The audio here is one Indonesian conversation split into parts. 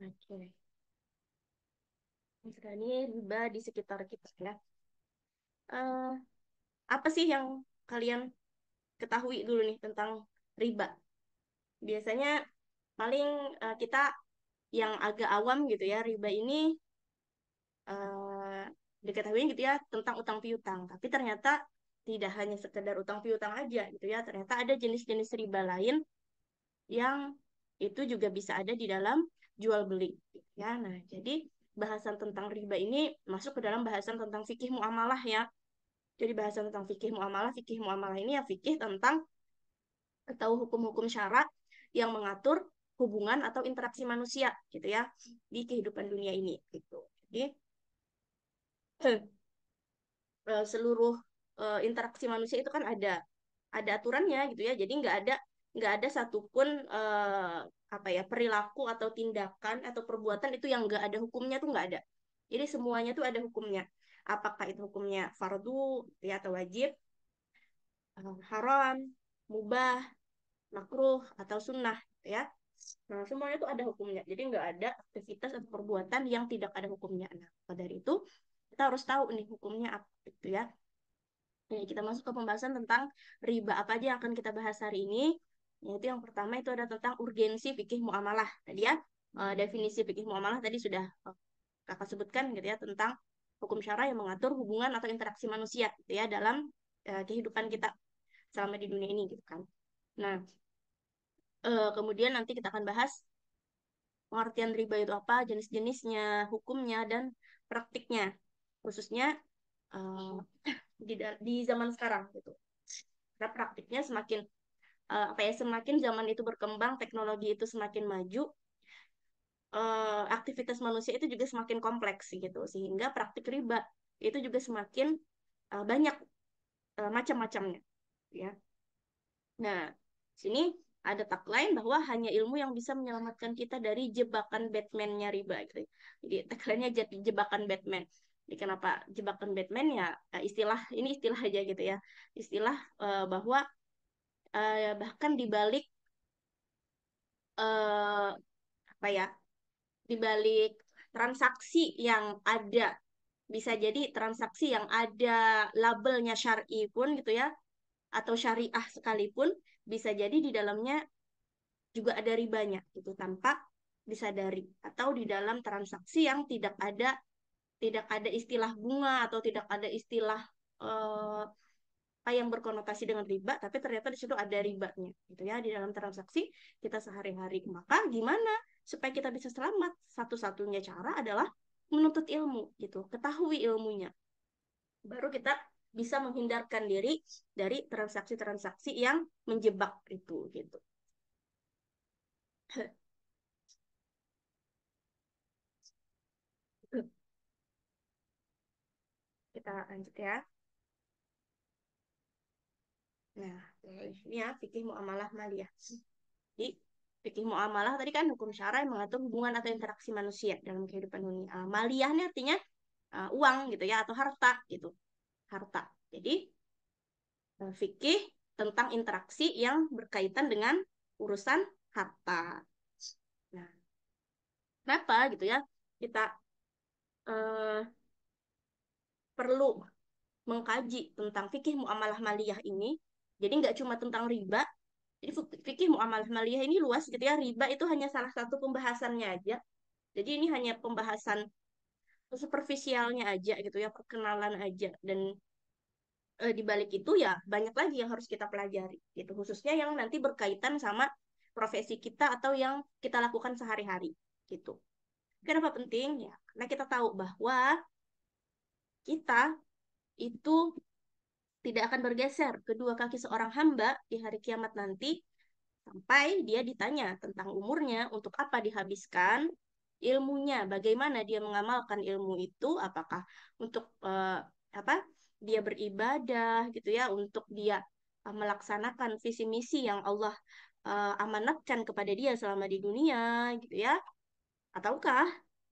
Oke. Sekarang ini riba di sekitar kita ya. Eh, apa sih yang kalian ketahui dulu nih tentang riba? Biasanya paling kita yang agak awam gitu ya, riba ini eh, diketahui gitu ya tentang utang piutang. Tapi ternyata tidak hanya sekedar utang piutang aja gitu ya. Ternyata ada jenis-jenis riba lain yang itu juga bisa ada di dalam jual beli gitu ya. Nah, jadi bahasan tentang riba ini masuk ke dalam bahasan tentang fikih muamalah ya. Jadi bahasan tentang fikih muamalah ini ya fikih tentang atau hukum-hukum syarak yang mengatur hubungan atau interaksi manusia gitu ya di kehidupan dunia ini gitu. Jadi seluruh interaksi manusia itu kan ada aturannya gitu ya. Jadi nggak ada satupun apa ya perilaku atau tindakan atau perbuatan itu yang nggak ada hukumnya tuh nggak ada. Jadi semuanya tuh ada hukumnya. Apakah itu hukumnya fardu ya atau wajib, haram, mubah, makruh atau sunnah ya. Nah, semuanya itu ada hukumnya. Jadi nggak ada aktivitas atau perbuatan yang tidak ada hukumnya. Nah, maka dari itu kita harus tahu nih hukumnya apa gitu ya. Oke, kita masuk ke pembahasan tentang riba. Apa aja yang akan kita bahas hari ini? Yaitu yang pertama itu ada tentang urgensi fikih muamalah. Tadi ya, definisi fikih muamalah tadi sudah kakak sebutkan gitu ya tentang hukum syara yang mengatur hubungan atau interaksi manusia gitu ya dalam kehidupan kita selama di dunia ini gitu kan. Nah, kemudian nanti kita akan bahas pengertian riba itu apa, jenis-jenisnya, hukumnya, dan praktiknya. Khususnya eh, di zaman sekarang gitu. Karena praktiknya semakin apa ya semakin zaman itu berkembang, teknologi itu semakin maju, aktivitas manusia itu juga semakin kompleks gitu. Sehingga praktik riba itu juga semakin banyak macam-macamnya ya. Nah, sini ada tagline bahwa hanya ilmu yang bisa menyelamatkan kita dari jebakan Batman-nya riba gitu. Jadi tagline-nya jadi jebakan Batman. Jadi kenapa jebakan Batman ya istilah ini istilah aja gitu ya. Istilah bahwa bahkan di balik eh, apa ya? Di balik transaksi yang ada bisa jadi transaksi yang ada labelnya syar'i pun gitu ya atau syariah sekalipun bisa jadi di dalamnya juga ada ribanya gitu tanpa disadari atau di dalam transaksi yang tidak ada istilah bunga atau tidak ada istilah eh, apa yang berkonotasi dengan riba tapi ternyata di situ ada ribanya gitu ya di dalam transaksi kita sehari-hari maka gimana supaya kita bisa selamat satu-satunya cara adalah menuntut ilmu gitu ketahui ilmunya baru kita bisa menghindarkan diri dari transaksi-transaksi yang menjebak itu gitu. Kita lanjut ya. Nah, ini ya fikih muamalah maliyah. Jadi, fikih muamalah tadi kan hukum syara yang mengatur hubungan atau interaksi manusia dalam kehidupan dunia. Maliyah ini artinya uang gitu ya atau harta gitu. Harta. Jadi, fikih tentang interaksi yang berkaitan dengan urusan harta. Nah, kenapa gitu ya? Kita eh, perlu mengkaji tentang fikih muamalah maliyah ini. Jadi nggak cuma tentang riba, jadi fikih muamalah maliyah ini luas gitu ya. Riba itu hanya salah satu pembahasannya aja. Jadi ini hanya pembahasan superficialnya aja gitu ya, perkenalan aja. Dan di balik itu ya banyak lagi yang harus kita pelajari gitu. Khususnya yang nanti berkaitan sama profesi kita atau yang kita lakukan sehari-hari gitu. Kenapa penting? Ya, karena kita tahu bahwa kita itu tidak akan bergeser kedua kaki seorang hamba di hari kiamat nanti sampai dia ditanya tentang umurnya, untuk apa dihabiskan ilmunya, bagaimana dia mengamalkan ilmu itu, apakah untuk apa dia beribadah gitu ya, untuk dia melaksanakan visi misi yang Allah amanatkan kepada dia selama di dunia gitu ya, ataukah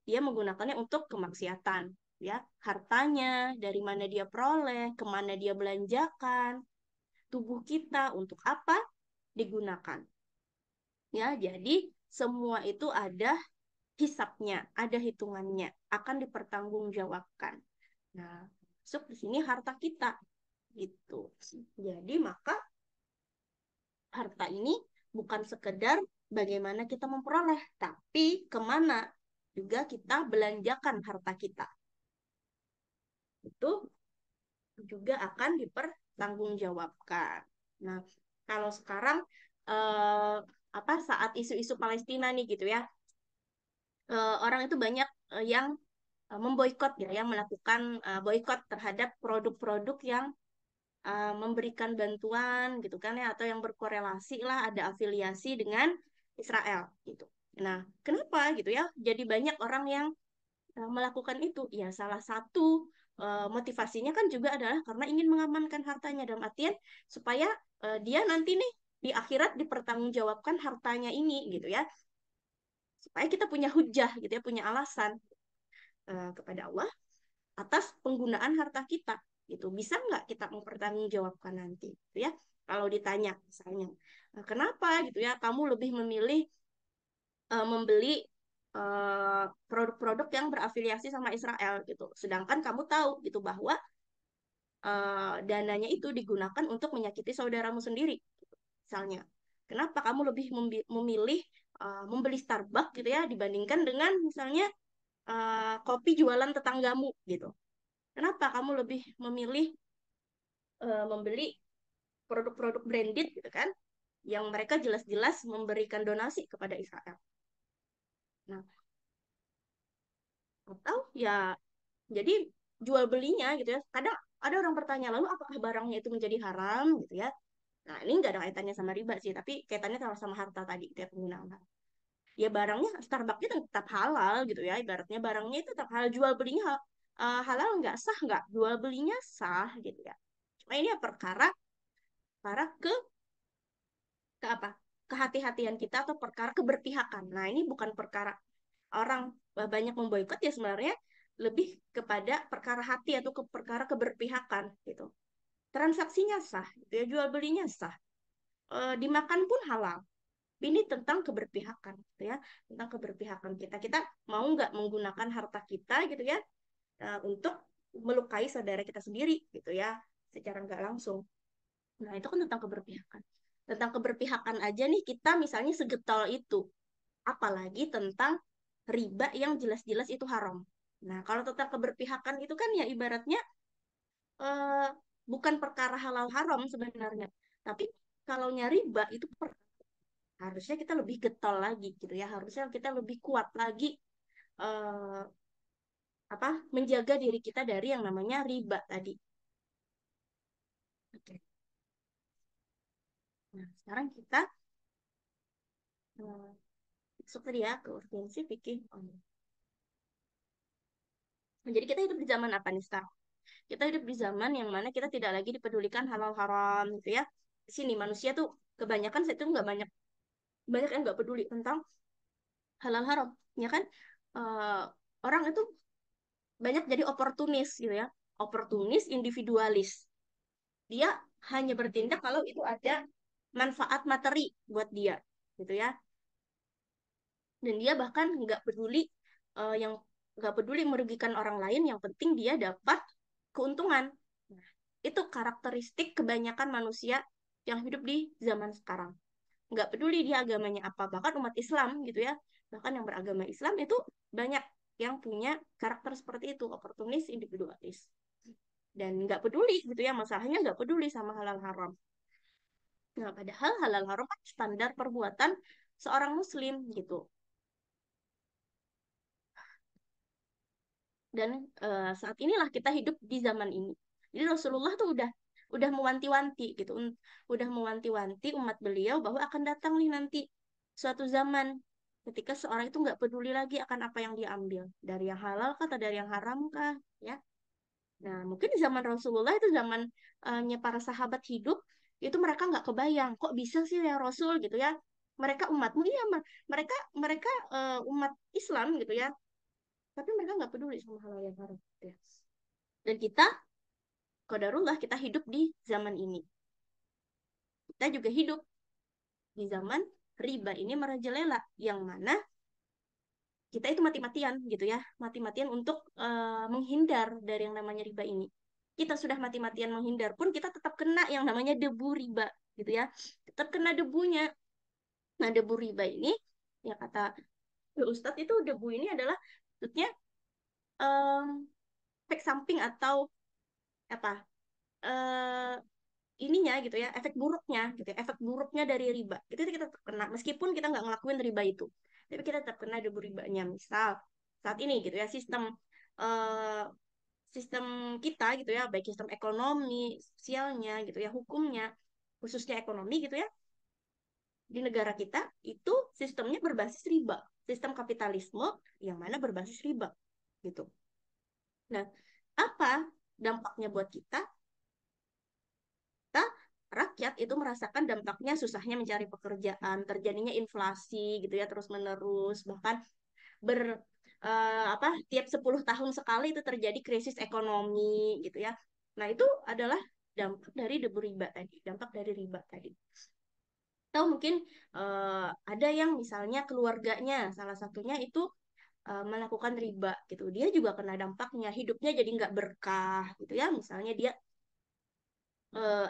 dia menggunakannya untuk kemaksiatan ya, hartanya dari mana dia peroleh, kemana dia belanjakan, tubuh kita untuk apa? digunakan. Ya, jadi semua itu ada hisapnya, ada hitungannya, akan dipertanggungjawabkan. Nah, masuk di sini harta kita gitu. Jadi maka harta ini bukan sekedar bagaimana kita memperoleh, tapi kemana juga kita belanjakan harta kita. Itu juga akan dipertanggungjawabkan. Nah, kalau sekarang apa saat isu-isu Palestina nih gitu ya, orang itu banyak yang memboikot ya, yang melakukan boikot terhadap produk-produk yang memberikan bantuan gitu kan ya, atau yang berkorelasi lah, ada afiliasi dengan Israel gitu. Nah, kenapa gitu ya? Jadi banyak orang yang melakukan itu. Ya, salah satu motivasinya kan juga adalah karena ingin mengamankan hartanya, dalam artian supaya dia nanti nih di akhirat dipertanggungjawabkan hartanya ini gitu ya. Supaya kita punya hujah gitu ya, punya alasan kepada Allah atas penggunaan harta kita gitu. Bisa nggak kita mempertanggungjawabkan nanti gitu ya? Kalau ditanya misalnya, kenapa gitu ya kamu lebih memilih membeli produk-produk yang berafiliasi sama Israel gitu. Sedangkan kamu tahu gitu bahwa dananya itu digunakan untuk menyakiti saudaramu sendiri. Misalnya, kenapa kamu lebih memilih membeli Starbucks gitu ya dibandingkan dengan misalnya kopi jualan tetanggamu gitu. Kenapa kamu lebih memilih membeli produk-produk branded gitu kan, yang mereka jelas-jelas memberikan donasi kepada Israel. Nah, atau ya jadi jual belinya gitu ya. Kadang ada orang bertanya, lalu apakah barangnya itu menjadi haram gitu ya? Nah, ini nggak ada kaitannya sama riba sih, tapi kaitannya sama harta tadi, gitu ya, penggunaan harta. Ya barangnya Starbucks itu tetap halal gitu ya, ibaratnya barangnya itu tetap halal, jual belinya halal nggak sah nggak, jual belinya sah gitu ya. Cuma ini ya perkara perkara ke apa? Kehati-hatian kita atau perkara keberpihakan. Nah, ini bukan perkara orang banyak memboikot ya, sebenarnya lebih kepada perkara hati atau ke perkara keberpihakan gitu. Transaksinya sah, gitu ya, jual belinya sah, dimakan pun halal. Ini tentang keberpihakan, gitu ya, tentang keberpihakan kita. Kita mau nggak menggunakan harta kita, gitu ya, untuk melukai saudara kita sendiri, gitu ya, secara nggak langsung. Nah, itu kan tentang keberpihakan. Tentang keberpihakan aja nih kita misalnya segetol itu. Apalagi tentang riba yang jelas-jelas itu haram. Nah, kalau tentang keberpihakan itu kan ya ibaratnya eh, bukan perkara halal haram sebenarnya. Tapi kalau riba itu harusnya kita lebih getol lagi gitu ya. Harusnya kita lebih kuat lagi eh, apa menjaga diri kita dari yang namanya riba tadi. Oke. Nah, sekarang kita eh, masuk tadi ya ke urgensi fikih. Jadi kita hidup di zaman apa nih sekarang? Kita hidup di zaman yang mana kita tidak lagi dipedulikan halal haram gitu ya. Di sini manusia tuh kebanyakan saya tuh nggak banyak banyak yang nggak peduli tentang halal haram, ya kan? Eh, orang itu banyak jadi oportunis gitu ya, oportunis, individualis. Dia hanya bertindak kalau itu ada manfaat materi buat dia, gitu ya. Dan dia bahkan yang nggak peduli merugikan orang lain, yang penting dia dapat keuntungan. Nah, itu karakteristik kebanyakan manusia yang hidup di zaman sekarang. Nggak peduli dia agamanya apa, bahkan umat Islam gitu ya, bahkan yang beragama Islam itu banyak yang punya karakter seperti itu, oportunis, individualis, dan nggak peduli gitu ya, masalahnya nggak peduli sama halal haram. Nah, padahal halal haram kan standar perbuatan seorang muslim gitu. Dan saat inilah kita hidup di zaman ini. Jadi Rasulullah tuh udah mewanti-wanti gitu, udah mewanti-wanti umat beliau bahwa akan datang nih nanti suatu zaman ketika seorang itu nggak peduli lagi akan apa yang dia ambil, dari yang halal kah atau dari yang haram kah, ya. Nah, mungkin di zaman Rasulullah itu zamannya para sahabat hidup, itu mereka nggak kebayang kok bisa sih ya Rasul gitu ya. Mereka umatmu, iya, mereka mereka umat Islam gitu ya, tapi mereka nggak peduli sama hal yang haram gitu ya. Dan kita qadarullah kita hidup di zaman ini, kita juga hidup di zaman riba ini merajalela, yang mana kita itu mati-matian gitu ya, mati-matian untuk menghindar dari yang namanya riba ini. Kita sudah mati-matian menghindar pun kita tetap kena yang namanya debu riba gitu ya, tetap kena debunya. Nah, debu riba ini, ya kata Ustadz, itu debu ini adalah maksudnya em, efek samping atau apa, eh, ininya gitu ya, efek buruknya gitu ya, efek buruknya dari riba itu kita tetap kena meskipun kita nggak ngelakuin riba itu, tapi kita tetap kena debu ribanya. Misal saat ini gitu ya, eh, sistem kita gitu ya, baik sistem ekonomi, sosialnya gitu ya, hukumnya, khususnya ekonomi gitu ya, di negara kita itu sistemnya berbasis riba, sistem kapitalisme yang mana berbasis riba gitu. Nah, apa dampaknya buat kita? Kita rakyat itu merasakan dampaknya, susahnya mencari pekerjaan, terjadinya inflasi gitu ya terus menerus, bahkan ber apa, tiap 10 tahun sekali itu terjadi krisis ekonomi gitu ya. Nah, itu adalah dampak dari debu riba tadi, dampak dari riba tadi. Atau mungkin ada yang misalnya keluarganya salah satunya itu melakukan riba gitu, dia juga kena dampaknya, hidupnya jadi nggak berkah gitu ya. Misalnya dia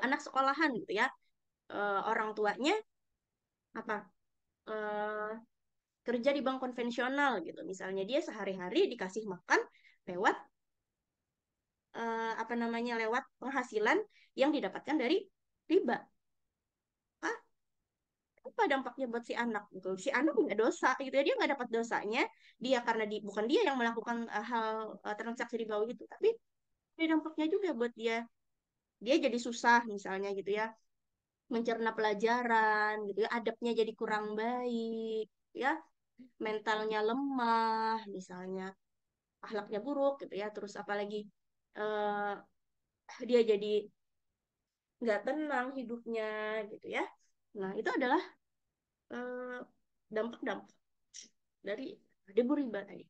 anak sekolahan gitu ya, orang tuanya apa, eh, kerja di bank konvensional gitu, misalnya dia sehari-hari dikasih makan lewat apa namanya, lewat penghasilan yang didapatkan dari riba. Ah, apa dampaknya buat si anak gitu? Si anak nggak dosa gitu ya, dia nggak dapat dosanya, dia karena bukan dia yang melakukan transaksi ribawi itu, tapi ada dampaknya juga buat dia. Dia jadi susah misalnya gitu ya, mencerna pelajaran gitu ya, adabnya jadi kurang baik ya, mentalnya lemah misalnya, akhlaknya buruk gitu ya, terus apalagi eh, dia jadi nggak tenang hidupnya gitu ya. Nah, itu adalah eh, dampak-dampak dari debu riba tadi.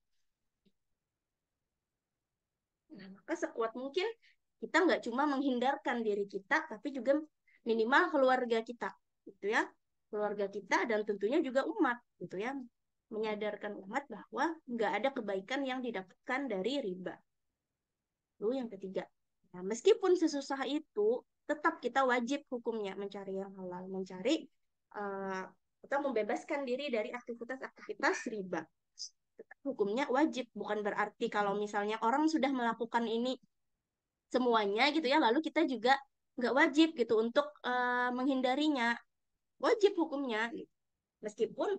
Nah, maka sekuat mungkin kita nggak cuma menghindarkan diri kita, tapi juga minimal keluarga kita, gitu ya. Keluarga kita dan tentunya juga umat, gitu ya. Menyadarkan umat bahwa nggak ada kebaikan yang didapatkan dari riba. Lalu yang ketiga, nah, meskipun sesusah itu, tetap kita wajib hukumnya mencari yang halal, mencari uh, atau membebaskan diri dari aktivitas-aktivitas riba. Tetap hukumnya wajib, bukan berarti kalau misalnya orang sudah melakukan ini semuanya gitu ya, lalu kita juga nggak wajib gitu untuk menghindarinya. Wajib hukumnya, gitu. Meskipun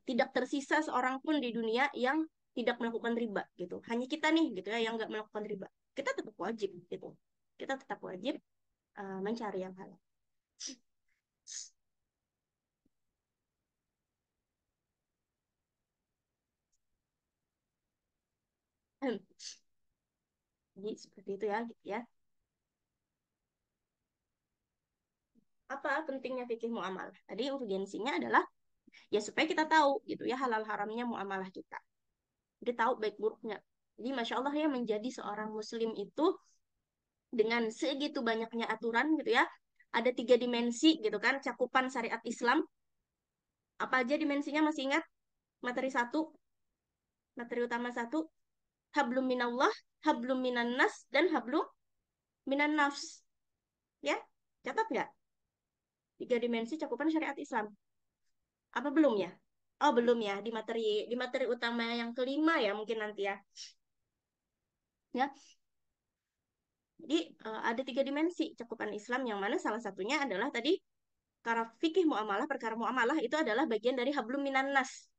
tidak tersisa seorang pun di dunia yang tidak melakukan riba gitu. Hanya kita nih gitu ya yang nggak melakukan riba. Kita tetap wajib gitu. Kita tetap wajib mencari yang halal. Jadi seperti itu ya, gitu ya. Apa pentingnya fikih muamalah? Tadi urgensinya adalah ya supaya kita tahu gitu ya halal haramnya muamalah kita. Jadi tahu baik buruknya. Jadi masya Allah ya, menjadi seorang muslim itu dengan segitu banyaknya aturan gitu ya. Ada 3 dimensi gitu kan, cakupan syariat Islam. Apa aja dimensinya, masih ingat? Materi satu, materi utama satu, hablum minallah, hablum minan nas, dan hablum minan nafs. Ya, catat nggak? 3 dimensi cakupan syariat Islam. Apa belum ya? Oh, belum ya. Di materi utama yang kelima ya mungkin nanti ya. Ya, jadi ada 3 dimensi cakupan Islam, yang mana salah satunya adalah tadi, karena fikih muamalah, perkara muamalah itu adalah bagian dari hablum minan nas.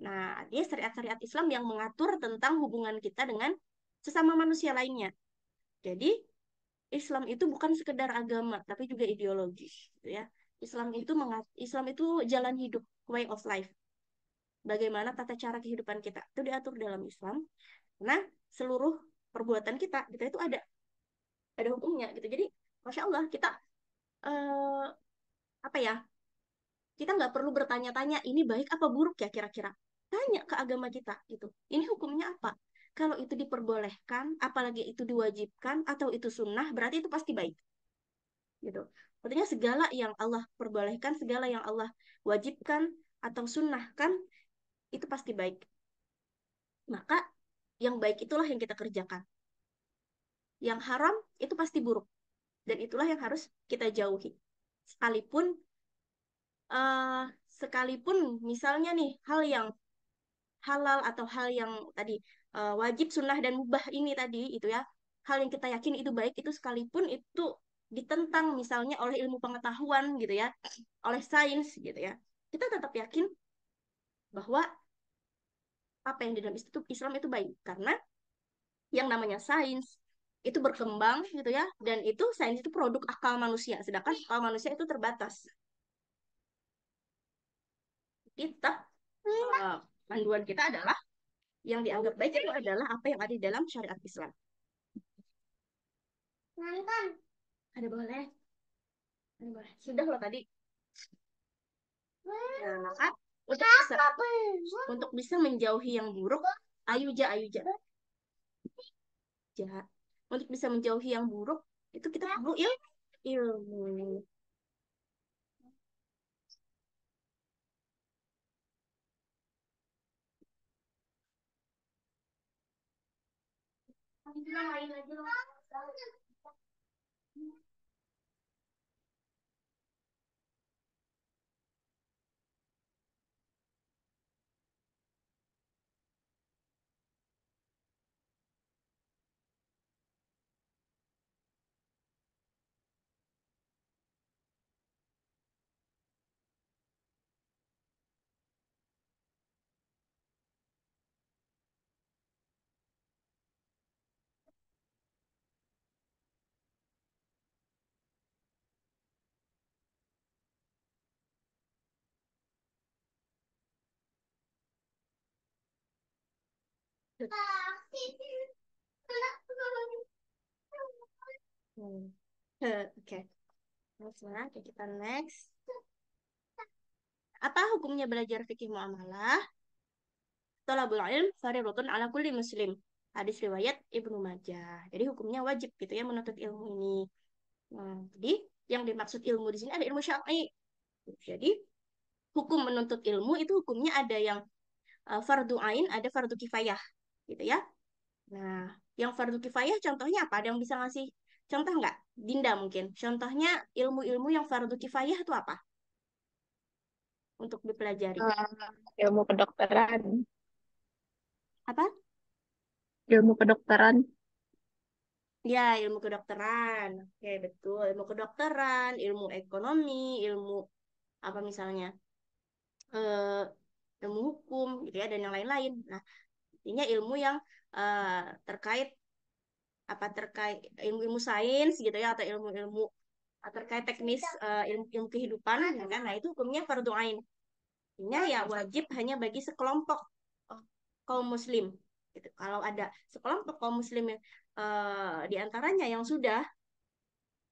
Nah, dia syariat-syariat Islam yang mengatur tentang hubungan kita dengan sesama manusia lainnya. Jadi, Islam itu bukan sekedar agama, tapi juga ideologi, gitu ya. Islam itu jalan hidup, way of life. Bagaimana tata cara kehidupan kita itu diatur dalam Islam. Karena seluruh perbuatan kita itu ada hukumnya gitu. Jadi, masya Allah, kita eh, apa ya? Kita nggak perlu bertanya-tanya ini baik apa buruk ya kira-kira. Tanya ke agama kita gitu. Ini hukumnya apa? Kalau itu diperbolehkan, apalagi itu diwajibkan atau itu sunnah, berarti itu pasti baik gitu. Artinya segala yang Allah perbolehkan, segala yang Allah wajibkan atau sunnahkan itu pasti baik. Maka yang baik itulah yang kita kerjakan. Yang haram itu pasti buruk. Dan itulah yang harus kita jauhi. Sekalipun eh, sekalipun misalnya nih hal yang halal atau hal yang tadi wajib, sunnah dan mubah ini tadi itu ya, hal yang kita yakin itu baik itu sekalipun itu ditentang misalnya oleh ilmu pengetahuan gitu ya, oleh sains gitu ya, kita tetap yakin bahwa apa yang di dalam Islam itu baik karena yang namanya sains itu berkembang gitu ya, dan itu sains itu produk akal manusia sedangkan akal manusia itu terbatas. Kita panduan kita adalah yang dianggap baik itu adalah apa yang ada di dalam syariat Islam. Ada boleh, ada boleh. Sudah loh tadi. Nah, maka untuk bisa menjauhi yang buruk, ayu ja, ayu ja, ja. Untuk bisa menjauhi yang buruk, itu kita perlu ilmu. Hmm. Oke. Nah, kita next. Apa hukumnya belajar fikih muamalah? Thalabul ilm fardhatun ala kulli muslim. Hadis riwayat Ibnu Majah. Jadi hukumnya wajib gitu ya menuntut ilmu ini. Nah, jadi yang dimaksud ilmu di sini ada ilmu syar'i. Jadi hukum menuntut ilmu itu hukumnya ada yang fardu ain, ada fardu kifayah, gitu ya. Nah, yang fardu kifayah contohnya apa? Ada yang bisa ngasih contoh nggak? Dinda mungkin. Contohnya ilmu-ilmu yang fardu kifayah itu apa untuk dipelajari? Ilmu kedokteran. Apa? Ilmu kedokteran. Ya, ilmu kedokteran. Oke, betul. Ilmu kedokteran, ilmu ekonomi, ilmu apa misalnya? Eh, ilmu hukum gitu ya dan yang lain-lain. Nah, intinya ilmu yang eh, terkait terkait ilmu-ilmu sains gitu ya atau ilmu-ilmu terkait teknis ilmu-ilmu kehidupan ya kan. Nah, itu hukumnya fardhu ain. Artinya ya wajib hanya bagi sekelompok eh, kaum muslim gitu. Kalau ada sekelompok kaum muslim yang di antaranya yang sudah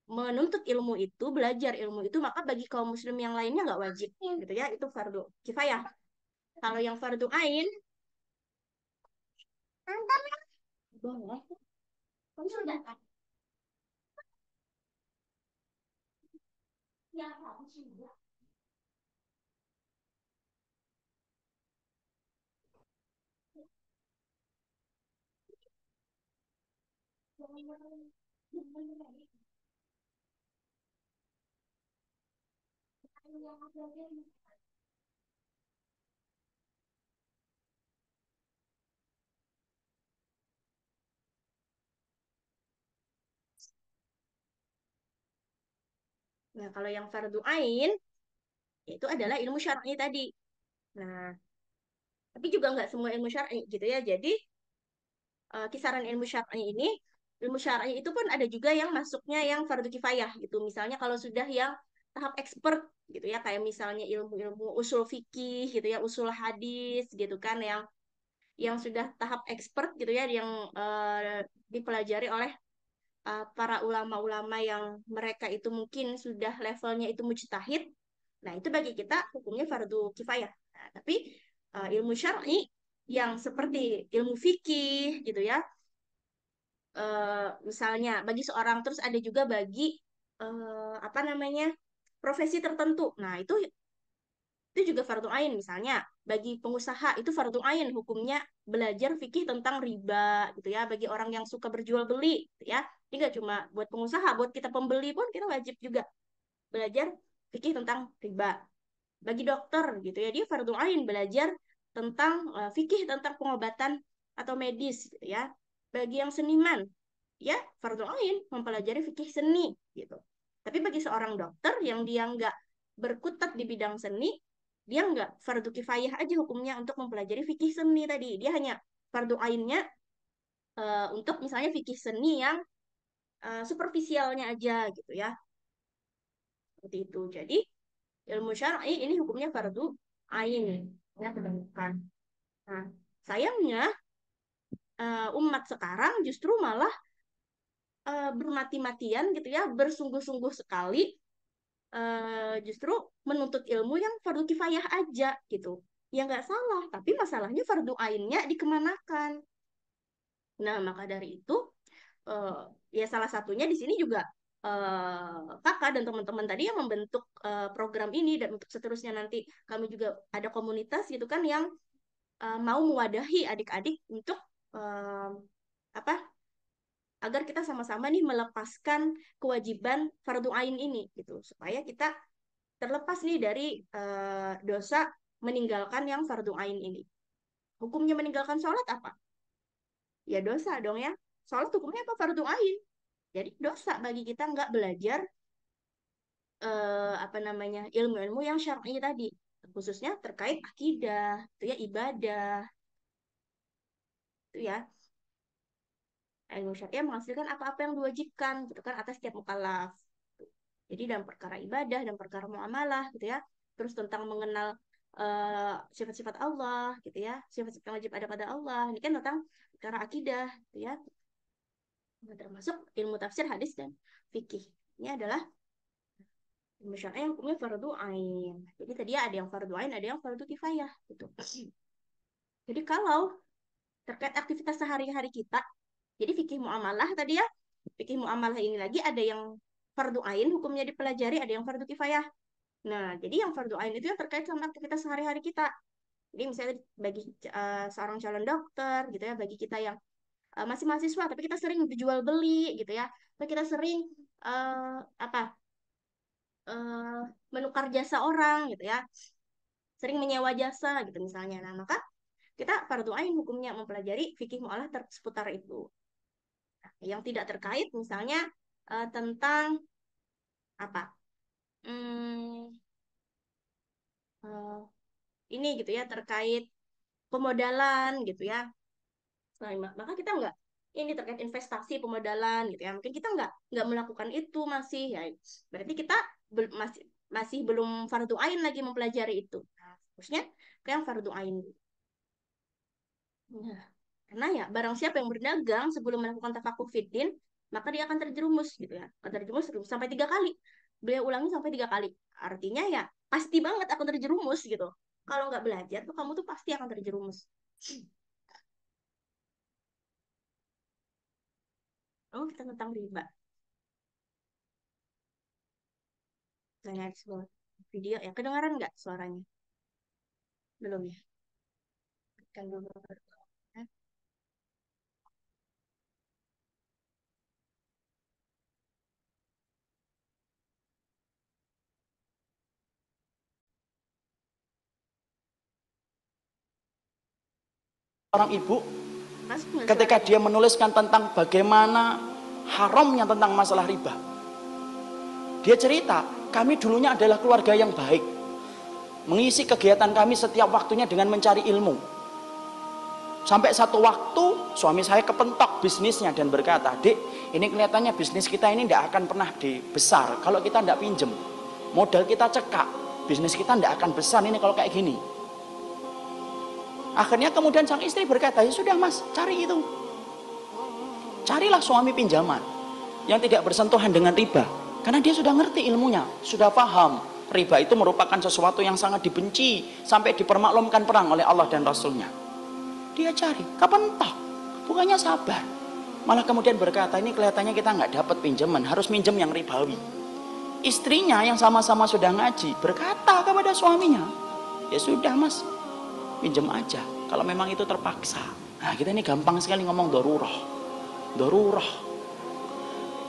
menuntut ilmu itu, belajar ilmu itu, maka bagi kaum muslim yang lainnya nggak wajib gitu ya. Itu fardu kifayah. Kalau yang fardu ain, boleh. Kamu sudah kan? Ya, aku sudah. Nah, kalau yang fardu ain itu adalah ilmu syar'i tadi. Nah, tapi juga nggak semua ilmu syar'i gitu ya. Jadi kisaran ilmu syar'i itu pun ada juga yang masuknya yang fardu kifayah gitu. Misalnya kalau sudah yang tahap expert gitu ya, kayak misalnya ilmu-ilmu usul fikih gitu ya, usul hadis gitu kan, yang sudah tahap expert gitu ya, yang dipelajari oleh para ulama-ulama yang mereka itu mungkin sudah levelnya itu mujtahid. Nah, itu bagi kita hukumnya fardu kifayah. Nah, tapi ilmu syar'i yang seperti ilmu fikih gitu ya, misalnya bagi seorang, terus ada juga bagi apa namanya, profesi tertentu. Nah, itu juga fardu ain. Misalnya bagi pengusaha itu fardu ain hukumnya belajar fikih tentang riba gitu ya, bagi orang yang suka berjual beli gitu ya. Ini nggak cuma buat pengusaha, buat kita pembeli pun kita wajib juga belajar fikih tentang riba. Bagi dokter gitu ya, dia fardu ain belajar tentang fikih tentang pengobatan atau medis gitu ya. Bagi yang seniman, ya fardu ain mempelajari fikih seni gitu. Tapi bagi seorang dokter yang dia nggak berkutat di bidang seni, dia nggak fardu kifayah aja hukumnya untuk mempelajari fikih seni tadi. Dia hanya fardu ainnya untuk misalnya fikih seni yang superficialnya aja gitu ya. Seperti itu. Jadi ilmu syar'i ini hukumnya fardu ain, ya kebanyakan. Nah, sayangnya umat sekarang justru malah bermati-matian gitu ya, bersungguh-sungguh sekali justru menuntut ilmu yang fardu kifayah aja gitu. Ya nggak salah, tapi masalahnya fardu ainnya dikemanakan. Nah, maka dari itu eh, ya salah satunya di sini juga kakak dan teman-teman tadi yang membentuk program ini, dan untuk seterusnya nanti kami juga ada komunitas gitu kan yang mau mewadahi adik-adik untuk eh, apa, agar kita sama-sama nih melepaskan kewajiban fardu ain ini gitu, supaya kita terlepas nih dari dosa meninggalkan yang fardu ain ini. Hukumnya meninggalkan sholat apa? Ya dosa dong ya. Sholat hukumnya apa? Fardu ain. Jadi dosa bagi kita nggak belajar apa namanya, ilmu-ilmu yang syar'i tadi, khususnya terkait akidah, itu ya, ibadah, itu ya. Ilmu syariah menghasilkan apa-apa yang diwajibkan gitu kan atas setiap mukallaf. Jadi dalam perkara ibadah dan perkara muamalah gitu ya. Terus tentang mengenal sifat-sifat Allah gitu ya. Sifat-sifat yang wajib ada pada Allah. Ini kan tentang perkara akidah gitu ya. Nah, termasuk ilmu tafsir, hadis dan fikih. Ini adalah ilmu syariah yang hukumnya fardu ain. Jadi tadi ada yang fardu ain, ada yang fardu kifayah gitu. Jadi kalau terkait aktivitas sehari-hari kita, jadi fikih muamalah tadi ya, fikih muamalah ini lagi ada yang fardu ain hukumnya dipelajari, ada yang fardu kifayah. Nah, jadi yang fardu ain itu yang terkait sama aktivitas sehari-hari kita. Jadi misalnya bagi seorang calon dokter gitu ya, bagi kita yang masih mahasiswa tapi kita sering dijual beli gitu ya, atau kita sering apa menukar jasa orang gitu ya, sering menyewa jasa gitu misalnya. Nah, maka kita fardu ain hukumnya mempelajari fikih muamalah seputar itu. Nah, yang tidak terkait misalnya tentang apa? Hmm, eh, ini gitu ya, terkait pemodalan gitu ya. Nah, maka kita nggak ini terkait investasi pemodalan gitu ya. Mungkin kita nggak melakukan itu masih ya. Berarti kita masih masih belum fardu ain lagi mempelajari itu. Nah, harusnya kayak yang fardu ain. Nah, karena ya barang siapa yang berdagang sebelum melakukan tafakuh fiddin, maka dia akan terjerumus gitu ya. Akan terjerumus sampai 3 kali. Beliau ulangi sampai 3 kali. Artinya ya pasti banget akan terjerumus gitu. Kalau nggak belajar tuh kamu tuh pasti akan terjerumus. Oh, kita tentang riba. Nanya di sebuah video ya. Kedengaran nggak suaranya? Belum ya? Kan dulu. Orang ibu Masuk nggak ketika suaranya? dia menuliskan tentang bagaimana haramnya tentang masalah riba. Dia cerita, kami dulunya adalah keluarga yang baik, mengisi kegiatan kami setiap waktunya dengan mencari ilmu. Sampai satu waktu suami saya kepentok bisnisnya dan berkata, "Dek, ini kelihatannya bisnis kita ini tidak akan pernah besar kalau kita tidak pinjem. Modal kita cekak, bisnis kita tidak akan besar ini kalau kayak gini." Akhirnya kemudian sang istri berkata, "Ya sudah mas, cari itu. Carilah suami pinjaman yang tidak bersentuhan dengan riba. Karena dia sudah ngerti ilmunya, sudah paham. Riba itu merupakan sesuatu yang sangat dibenci, sampai dipermaklumkan perang oleh Allah dan Rasulnya. Dia cari, kapan toh? Bukannya sabar. Malah kemudian berkata, ini kelihatannya kita nggak dapat pinjaman, harus minjem yang ribawi. istrinya yang sama-sama sudah ngaji berkata kepada suaminya, ya sudah mas, pinjam aja kalau memang itu terpaksa. Nah kita ini gampang sekali ngomong doruroh.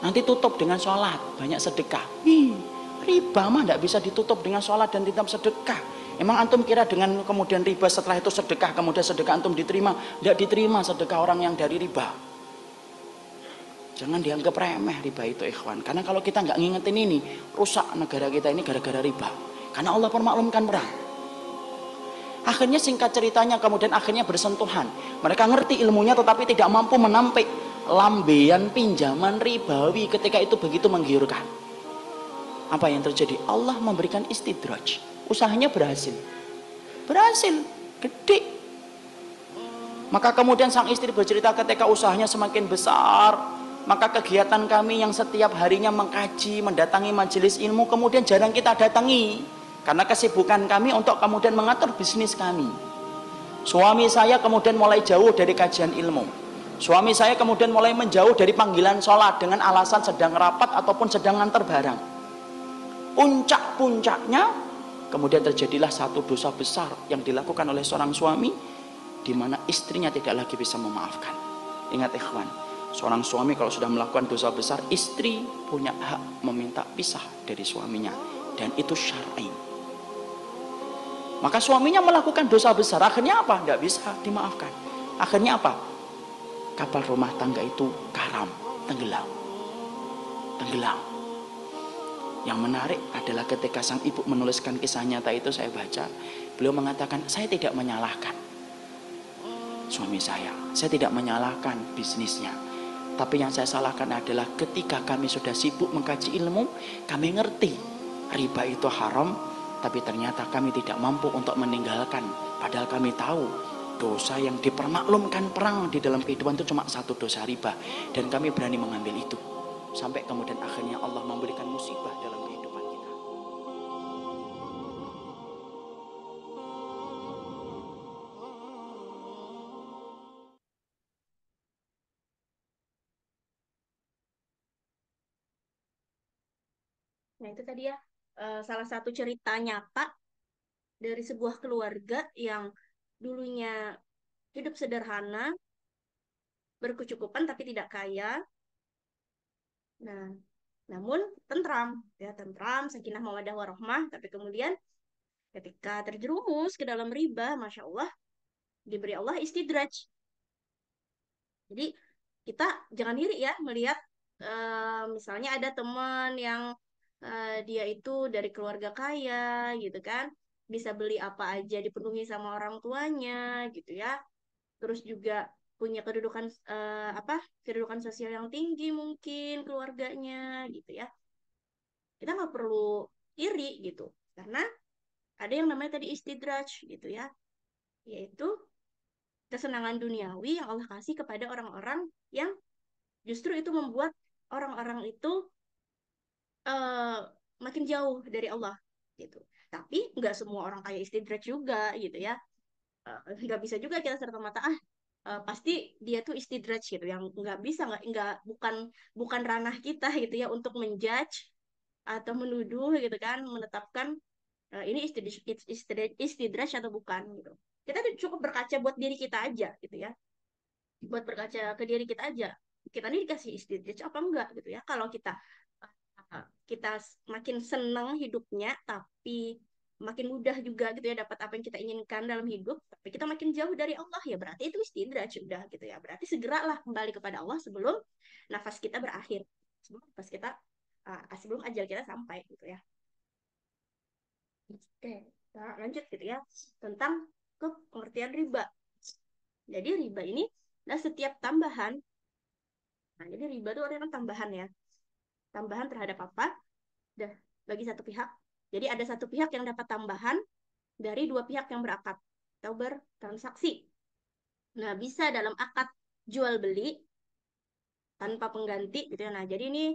Nanti tutup dengan sholat, banyak sedekah. Riba mah tidak bisa ditutup dengan sholat dan tidak sedekah. Emang antum kira dengan kemudian riba setelah itu sedekah, kemudian sedekah antum diterima? Tidak diterima sedekah orang yang dari riba. Jangan dianggap remeh riba itu ikhwan. Karena kalau kita nggak ngingetin ini, rusak negara kita ini gara-gara riba. Karena Allah permaklumkan perang. Akhirnya singkat ceritanya kemudian akhirnya bersentuhan. Mereka ngerti ilmunya tetapi tidak mampu menampik lambean pinjaman ribawi ketika itu begitu menggiurkan. Apa yang terjadi? Allah memberikan istidraj. Usahanya berhasil. Gede. Maka kemudian sang istri bercerita ketika usahanya semakin besar, maka kegiatan kami yang setiap harinya mengkaji, mendatangi majelis ilmu kemudian jarang kita datangi. Karena kesibukan kami untuk kemudian mengatur bisnis kami. Suami saya kemudian mulai jauh dari kajian ilmu. Suami saya kemudian mulai menjauh dari panggilan sholat dengan alasan sedang rapat ataupun sedang ngantar barang. Puncak-puncaknya kemudian terjadilah satu dosa besar yang dilakukan oleh seorang suami, di mana istrinya tidak lagi bisa memaafkan. Ingat ikhwan, seorang suami kalau sudah melakukan dosa besar, istri punya hak meminta pisah dari suaminya, dan itu syar'i. Maka suaminya melakukan dosa besar, akhirnya apa? Tidak bisa dimaafkan. Akhirnya apa? Kapal rumah tangga itu karam, tenggelam. Yang menarik adalah ketika sang ibu menuliskan kisah nyata itu, saya baca, beliau mengatakan, saya tidak menyalahkan suami saya tidak menyalahkan bisnisnya, tapi yang saya salahkan adalah ketika kami sudah sibuk mengkaji ilmu, kami ngerti riba itu haram, tapi ternyata kami tidak mampu untuk meninggalkan. Padahal kami tahu dosa yang dipermaklumkan perang di dalam kehidupan itu cuma satu dosa riba, dan kami berani mengambil itu. Sampai kemudian akhirnya Allah memberikan musibah dalam kehidupan kita. Nah itu tadi ya, salah satu cerita nyata dari sebuah keluarga yang dulunya hidup sederhana, berkecukupan tapi tidak kaya. Nah, namun tentram, ya tentram, sakinah mawaddah warahmah. Tapi kemudian ketika terjerumus ke dalam riba, masya Allah, diberi Allah istidraj. Jadi kita jangan iri ya melihat misalnya ada teman yang dia itu dari keluarga kaya gitu kan, bisa beli apa aja dipenuhi sama orang tuanya gitu ya. Terus juga punya kedudukan kedudukan sosial yang tinggi mungkin keluarganya gitu ya. Kita nggak perlu iri gitu, karena ada yang namanya tadi istidraj gitu ya, yaitu kesenangan duniawi yang Allah kasih kepada orang-orang yang justru itu membuat orang-orang itu eh, makin jauh dari Allah gitu. Tapi nggak semua orang kaya istidraj juga gitu ya. Nggak bisa juga kita serta mata pasti dia tuh istidraj gitu, yang nggak bisa, nggak bukan bukan ranah kita gitu ya untuk menjudge atau menuduh gitu kan, menetapkan ini istidraj atau bukan gitu. Kita tuh cukup berkaca buat diri kita aja gitu ya, buat berkaca ke diri kita aja, kita ini dikasih istidraj apa enggak gitu ya. Kalau kita makin senang hidupnya tapi makin mudah juga gitu ya dapat apa yang kita inginkan dalam hidup, tapi kita makin jauh dari Allah, ya berarti itu istidraj udah gitu ya. Berarti segeralah kembali kepada Allah sebelum nafas kita berakhir, sebelum ajal kita sampai gitu ya. Oke, nah, lanjut gitu ya tentang ke pengertian riba. Jadi riba ini adalah setiap tambahan. Nah, jadi riba itu artinya tambahan ya. Tambahan terhadap apa? Dah bagi satu pihak. Jadi ada satu pihak yang dapat tambahan dari dua pihak yang berakad atau bertransaksi. Nah, bisa dalam akad jual beli tanpa pengganti gitu ya. Nah, jadi ini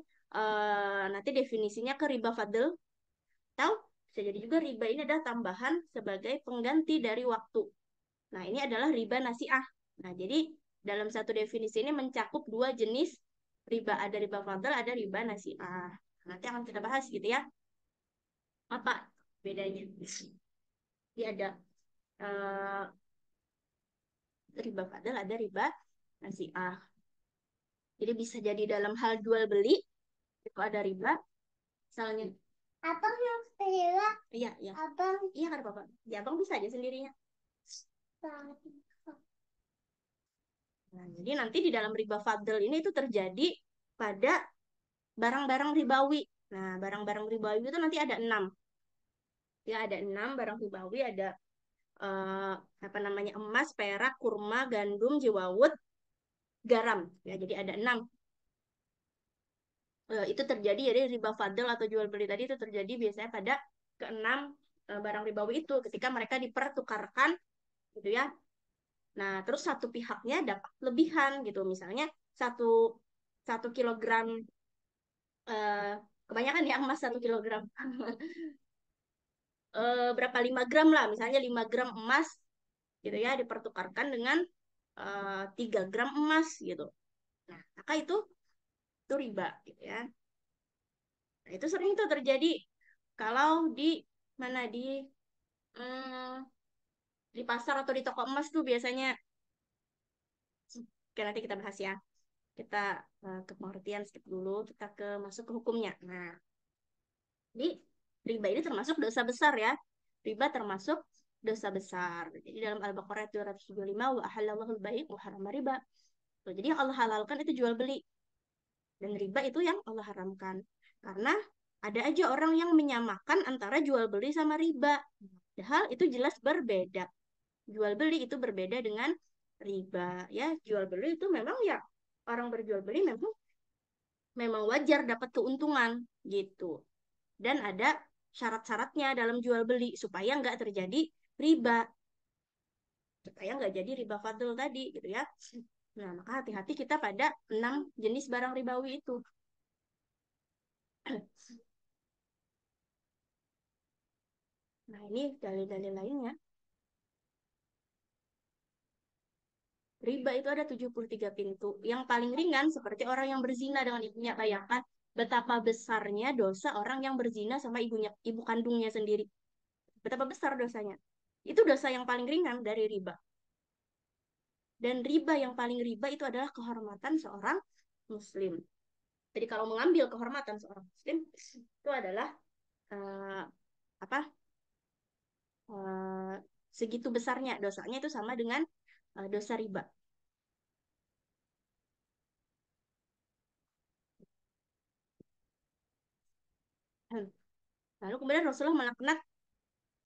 nanti definisinya ke riba fadl. Tahu? Bisa jadi juga riba ini adalah tambahan sebagai pengganti dari waktu. Nah, ini adalah riba nasi'ah. Nah, jadi dalam satu definisi ini mencakup dua jenis riba. Ada riba fadl, ada riba nasi'ah. Nanti akan kita bahas gitu ya. Apa bedanya? Jadi ada eh, riba fadl, ada riba nasi'ah. Jadi bisa jadi dalam hal jual beli itu ada riba. Misalnya, abang yang riba. Iya, iya. Abang. Iya kan Bapak. Ya abang bisa aja sendirinya. Nah, jadi nanti di dalam riba fadl ini itu terjadi pada barang-barang ribawi. Nah, barang-barang ribawi itu nanti ada 6. Ya, ada 6 barang ribawi, ada eh, apa namanya, emas, perak, kurma, gandum, jewawut, garam. Ya, jadi ada 6. Itu terjadi, jadi riba fadl atau jual beli tadi itu terjadi biasanya pada keenam barang ribawi itu ketika mereka dipertukarkan gitu ya. Nah, terus satu pihaknya dapat lebihan gitu. Misalnya satu satu kilogram eh, kebanyakan ya emas 1 kilogram. Berapa 5 gram lah, misalnya 5 gram emas gitu ya dipertukarkan dengan 3 gram emas gitu. Nah, maka itu riba gitu ya. Nah, itu sering tuh terjadi kalau di mana hmm, di pasar atau di toko emas tuh biasanya. Oke, nanti kita bahas ya. Kita ke pengertian skip dulu, kita masuk ke hukumnya. Nah, jadi riba ini termasuk dosa besar ya. Riba termasuk dosa besar. Jadi dalam Al-Baqarah 275, wa ahallallahu al-bai' wa harrama riba. Tuh, jadi yang Allah halalkan itu jual beli dan riba itu yang Allah haramkan. Karena ada aja orang yang menyamakan antara jual beli sama riba. Padahal itu jelas berbeda. Jual beli itu berbeda dengan riba ya. Jual beli itu memang ya orang berjual beli memang memang wajar dapat keuntungan gitu. Dan ada syarat-syaratnya dalam jual beli supaya nggak terjadi riba, supaya nggak jadi riba fadl tadi gitu ya. Nah, maka hati-hati kita pada 6 jenis barang ribawi itu. Nah, ini dalil-dalil lainnya. Riba itu ada 73 pintu. Yang paling ringan seperti orang yang berzina dengan ibunya. Bayangkan betapa besarnya dosa orang yang berzina sama ibu kandungnya sendiri. Betapa besar dosanya. Itu dosa yang paling ringan dari riba. Dan riba yang paling riba itu adalah kehormatan seorang muslim. Jadi kalau mengambil kehormatan seorang muslim itu adalah uh, apa? Uh, segitu besarnya dosanya itu sama dengan dosa riba. Lalu kemudian Rasulullah melaknat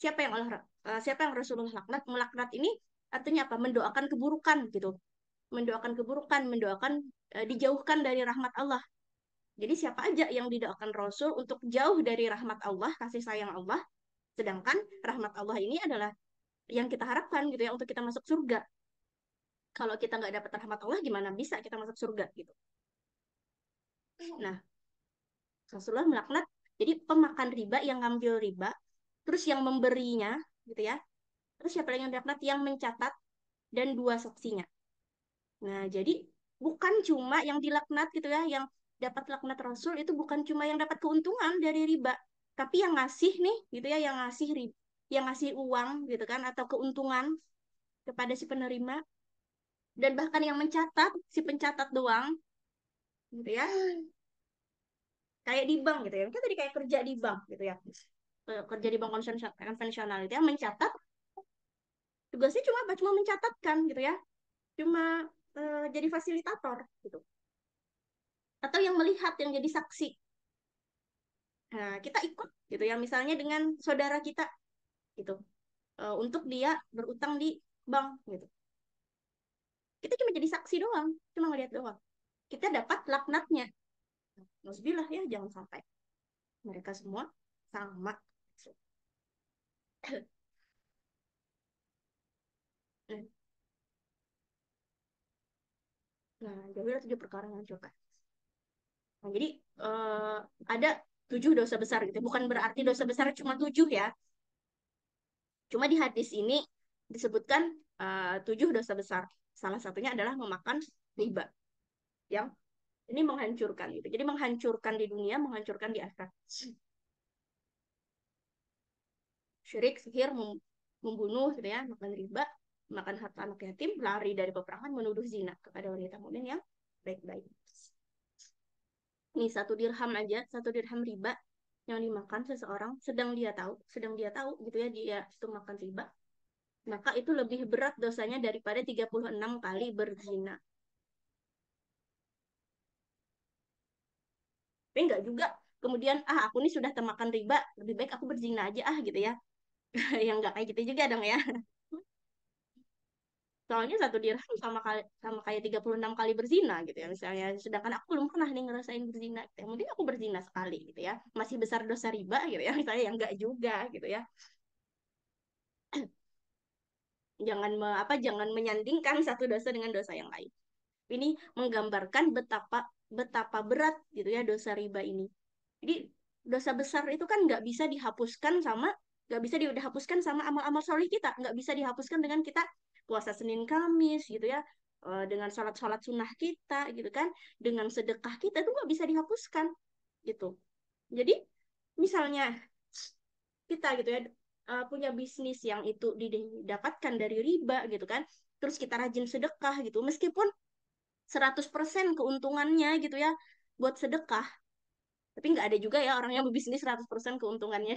siapa yang Rasulullah laknat? Melaknat ini artinya apa? Mendoakan keburukan gitu. Mendoakan keburukan, mendoakan dijauhkan dari rahmat Allah. Jadi siapa aja yang didoakan Rasul untuk jauh dari rahmat Allah, kasih sayang Allah, sedangkan rahmat Allah ini adalah yang kita harapkan gitu ya untuk kita masuk surga. Kalau kita nggak dapat rahmat Allah, gimana bisa kita masuk surga gitu? Nah, Rasulullah melaknat jadi pemakan riba yang ngambil riba, terus yang memberinya gitu ya. Terus siapa lagi yang dilaknat? Yang mencatat dan 2 saksinya. Nah, jadi bukan cuma yang dilaknat gitu ya, yang dapat laknat Rasul itu bukan cuma yang dapat keuntungan dari riba, tapi yang ngasih nih gitu ya, yang ngasih riba, yang ngasih uang gitu kan atau keuntungan kepada si penerima dan bahkan yang mencatat si pencatat doang gitu ya. Kayak di bank gitu ya. Kita tadi kayak kerja di bank gitu ya. Kerja di bank konvensional itu ya mencatat tugasnya cuma apa? Cuma mencatatkan gitu ya. Cuma jadi fasilitator gitu. Atau yang melihat yang jadi saksi. Nah, kita ikut gitu ya, misalnya dengan saudara kita gitu, untuk dia berutang di bank gitu. Kita cuma jadi saksi doang, cuma ngeliat doang. Kita dapat laknatnya. Nauzubillah ya, jangan sampai mereka semua sama. Nah, jauhilah 7 perkara yang coba. Nah, jadi ada 7 dosa besar gitu. Bukan berarti dosa besar cuma 7 ya. Cuma di hadis ini disebutkan 7 dosa besar. Salah satunya adalah memakan riba. Yang Ini menghancurkan gitu. Jadi menghancurkan di dunia, menghancurkan di akhirat. Syirik, sihir, membunuh gitu ya, makan riba, makan harta anak yatim, lari dari peperangan, menuduh zina kepada wanita mukmin yang baik-baik. Nih satu dirham aja, satu dirham riba yang dimakan seseorang sedang dia tahu gitu ya dia itu makan riba, maka itu lebih berat dosanya daripada 36 kali berzina. Tapi enggak juga kemudian aku nih sudah termakan riba, lebih baik aku berzina aja gitu ya. Yang enggak kayak gitu juga dong ya. Soalnya satu dirham sama kayak 36 kali berzina gitu ya misalnya. Sedangkan aku belum pernah nih ngerasain berzina. Gitu ya. Mungkin aku berzina sekali gitu ya. Masih besar dosa riba gitu ya. Misalnya yang enggak juga gitu ya. Jangan menyandingkan satu dosa dengan dosa yang lain. Ini menggambarkan betapa betapa berat gitu ya dosa riba ini. Jadi dosa besar itu kan nggak bisa dihapuskan sama amal-amal soleh kita, nggak bisa dihapuskan dengan kita puasa Senin Kamis gitu ya, dengan sholat-sholat sunnah kita gitu kan, dengan sedekah kita itu nggak bisa dihapuskan gitu. Jadi misalnya kita gitu ya punya bisnis yang itu didapatkan dari riba gitu kan, terus kita rajin sedekah gitu, meskipun 100% keuntungannya gitu ya buat sedekah, tapi nggak ada juga ya orang yang berbisnis 100% keuntungannya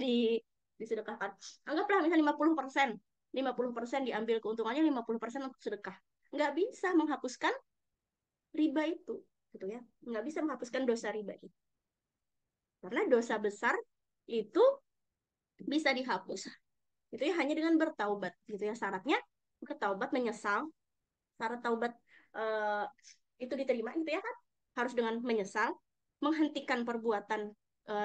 disedekahkan. Anggaplah misalnya 50%. 50% diambil keuntungannya, 50% untuk sedekah. Nggak bisa menghapuskan riba itu. Gitu ya. Nggak bisa menghapuskan dosa riba itu. Karena dosa besar itu bisa dihapus. Itu ya hanya dengan bertaubat. Gitu ya. Syaratnya bertaubat menyesal. Syarat taubat eh, itu diterima gitu ya kan. Harus dengan menyesal, menghentikan perbuatan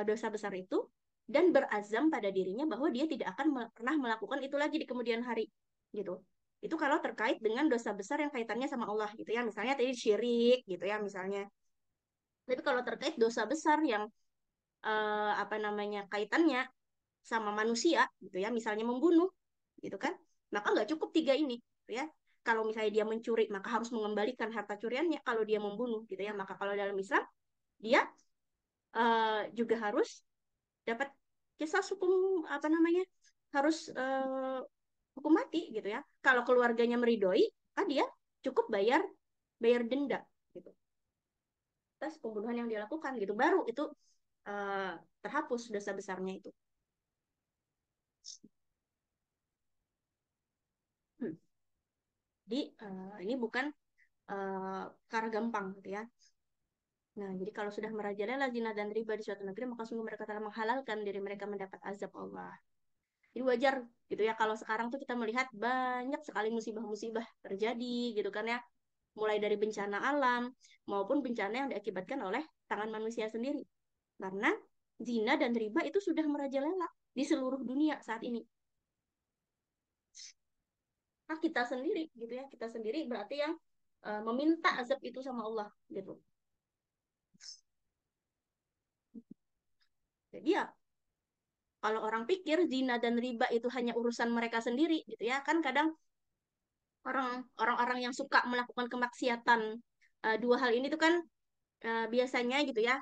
dosa besar itu, dan berazam pada dirinya bahwa dia tidak akan pernah melakukan itu lagi di kemudian hari gitu. Itu kalau terkait dengan dosa besar yang kaitannya sama Allah gitu ya, misalnya tadi syirik gitu ya misalnya. Tapi kalau terkait dosa besar yang apa namanya kaitannya sama manusia gitu ya, misalnya membunuh gitu kan, maka nggak cukup tiga ini gitu ya. Kalau misalnya dia mencuri maka harus mengembalikan harta curiannya, kalau dia membunuh gitu ya, maka kalau dalam Islam dia juga harus dapat kisah hukum apa namanya, harus hukum mati gitu ya. Kalau keluarganya meridoi, kan dia cukup bayar bayar denda gitu atas pembunuhan yang dilakukan gitu, baru itu uh, terhapus dosa besarnya itu. Hmm. Jadi ini bukan perkara gampang gitu ya. Nah, jadi kalau sudah merajalela zina dan riba di suatu negeri, maka sungguh mereka telah menghalalkan diri mereka mendapat azab Allah. Jadi wajar gitu ya kalau sekarang tuh kita melihat banyak sekali musibah-musibah terjadi gitu kan ya. Mulai dari bencana alam maupun bencana yang diakibatkan oleh tangan manusia sendiri. Karena zina dan riba itu sudah merajalela di seluruh dunia saat ini. Nah, kita sendiri gitu ya, kita sendiri berarti yang meminta azab itu sama Allah gitu. Jadi ya kalau orang pikir zina dan riba itu hanya urusan mereka sendiri gitu ya, kan kadang orang-orang yang suka melakukan kemaksiatan dua hal ini tuh kan biasanya gitu ya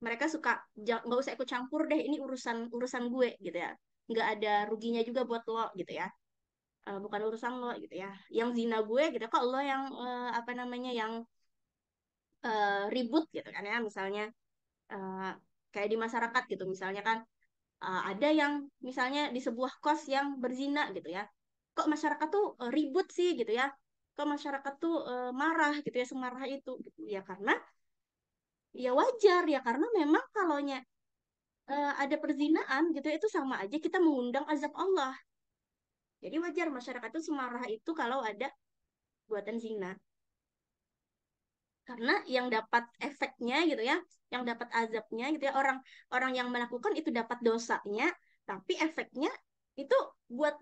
mereka suka nggak usah ikut campur deh, ini urusan urusan gue gitu ya, nggak ada ruginya juga buat lo gitu ya. Bukan urusan lo gitu ya, yang zina gue gitu kok lo yang apa namanya yang ribut gitu kan ya, misalnya eh, kayak di masyarakat gitu misalnya kan ada yang misalnya di sebuah kos yang berzina gitu ya, kok masyarakat tuh ribut sih gitu ya, kok masyarakat tuh marah gitu ya, semarah itu gitu ya, karena ya wajar ya, karena memang kalaunya ada perzinaan gitu ya, itu sama aja kita mengundang azab Allah. Jadi wajar masyarakat itu semarah itu kalau ada buatan zina, karena yang dapat efeknya gitu ya, yang dapat azabnya gitu ya, orang orang yang melakukan itu dapat dosanya, tapi efeknya itu buat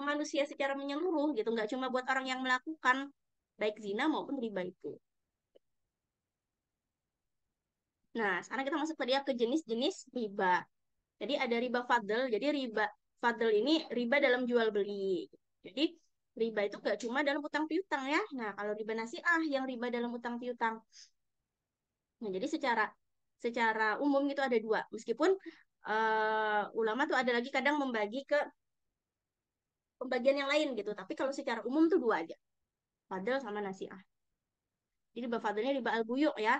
manusia secara menyeluruh gitu, nggak cuma buat orang yang melakukan baik zina maupun riba itu. Nah, sekarang kita masuk tadi ya ke jenis-jenis riba. Jadi ada riba fadl. Jadi riba fadl ini riba dalam jual beli. Jadi riba itu gak cuma dalam utang piutang ya. Nah, kalau riba nasiah yang riba dalam utang piutang. Nah, jadi secara umum itu ada dua. Meskipun ulama tuh ada lagi kadang membagi ke pembagian yang lain gitu. Tapi kalau secara umum tuh dua aja. Fadl sama nasiah. Jadi riba fadlnya riba al-buyu' ya.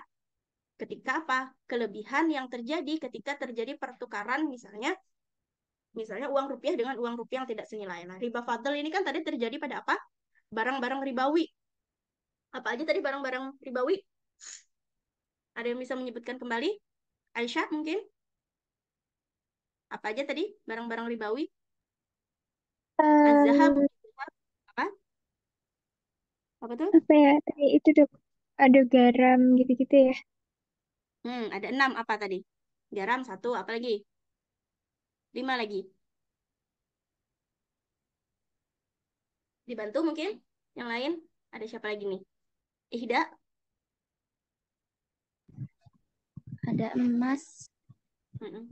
Ketika apa? Kelebihan yang terjadi ketika terjadi pertukaran misalnya uang rupiah dengan uang rupiah yang tidak senilai. Nah, riba fadl ini kan tadi terjadi pada apa? Barang-barang ribawi. Apa aja tadi barang-barang ribawi? Ada yang bisa menyebutkan kembali? Aisyah mungkin? Apa aja tadi barang-barang ribawi? Az-zahab, Em, apa? Apa tuh? apa ya? Tadi itu dok, ada garam gitu-gitu ya. Ada 6 apa tadi? Garam satu, apa lagi? 5 lagi. Dibantu mungkin? Yang lain? Ada siapa lagi nih? Ihda, Ada emas, Mm-mm.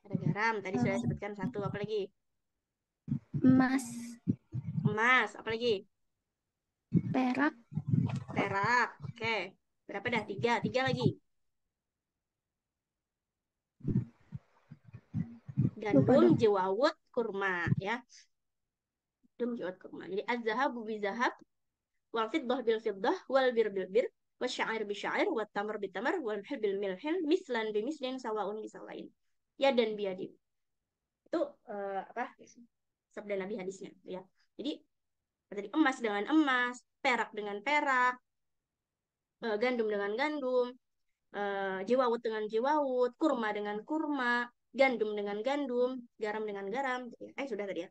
Ada garam. Tadi sudah sebutkan satu, apa lagi? emas, Emas, apa lagi? perak, Perak. Oke. Berapa dah? Tiga. Tiga lagi. lupa Gandum, dok. jewawut, kurma. Ya. Gandum, jewawut, kurma. Jadi az-zahabu bi-zahab, wal fiddah bil fiddah, wal bir bil bir, wasyair bi syair, wat tamar bi tamar, wal milh bil milhil, mislan bi mislin, sawaun bi sawain. Ya dan biadin. Itu apa? Sabda Nabi hadisnya. Ya. Jadi tadi emas dengan emas, perak dengan perak, gandum dengan gandum, jewawut dengan jewawut, kurma dengan kurma, gandum dengan gandum, garam dengan garam. Gitu ya. Sudah tadi ya.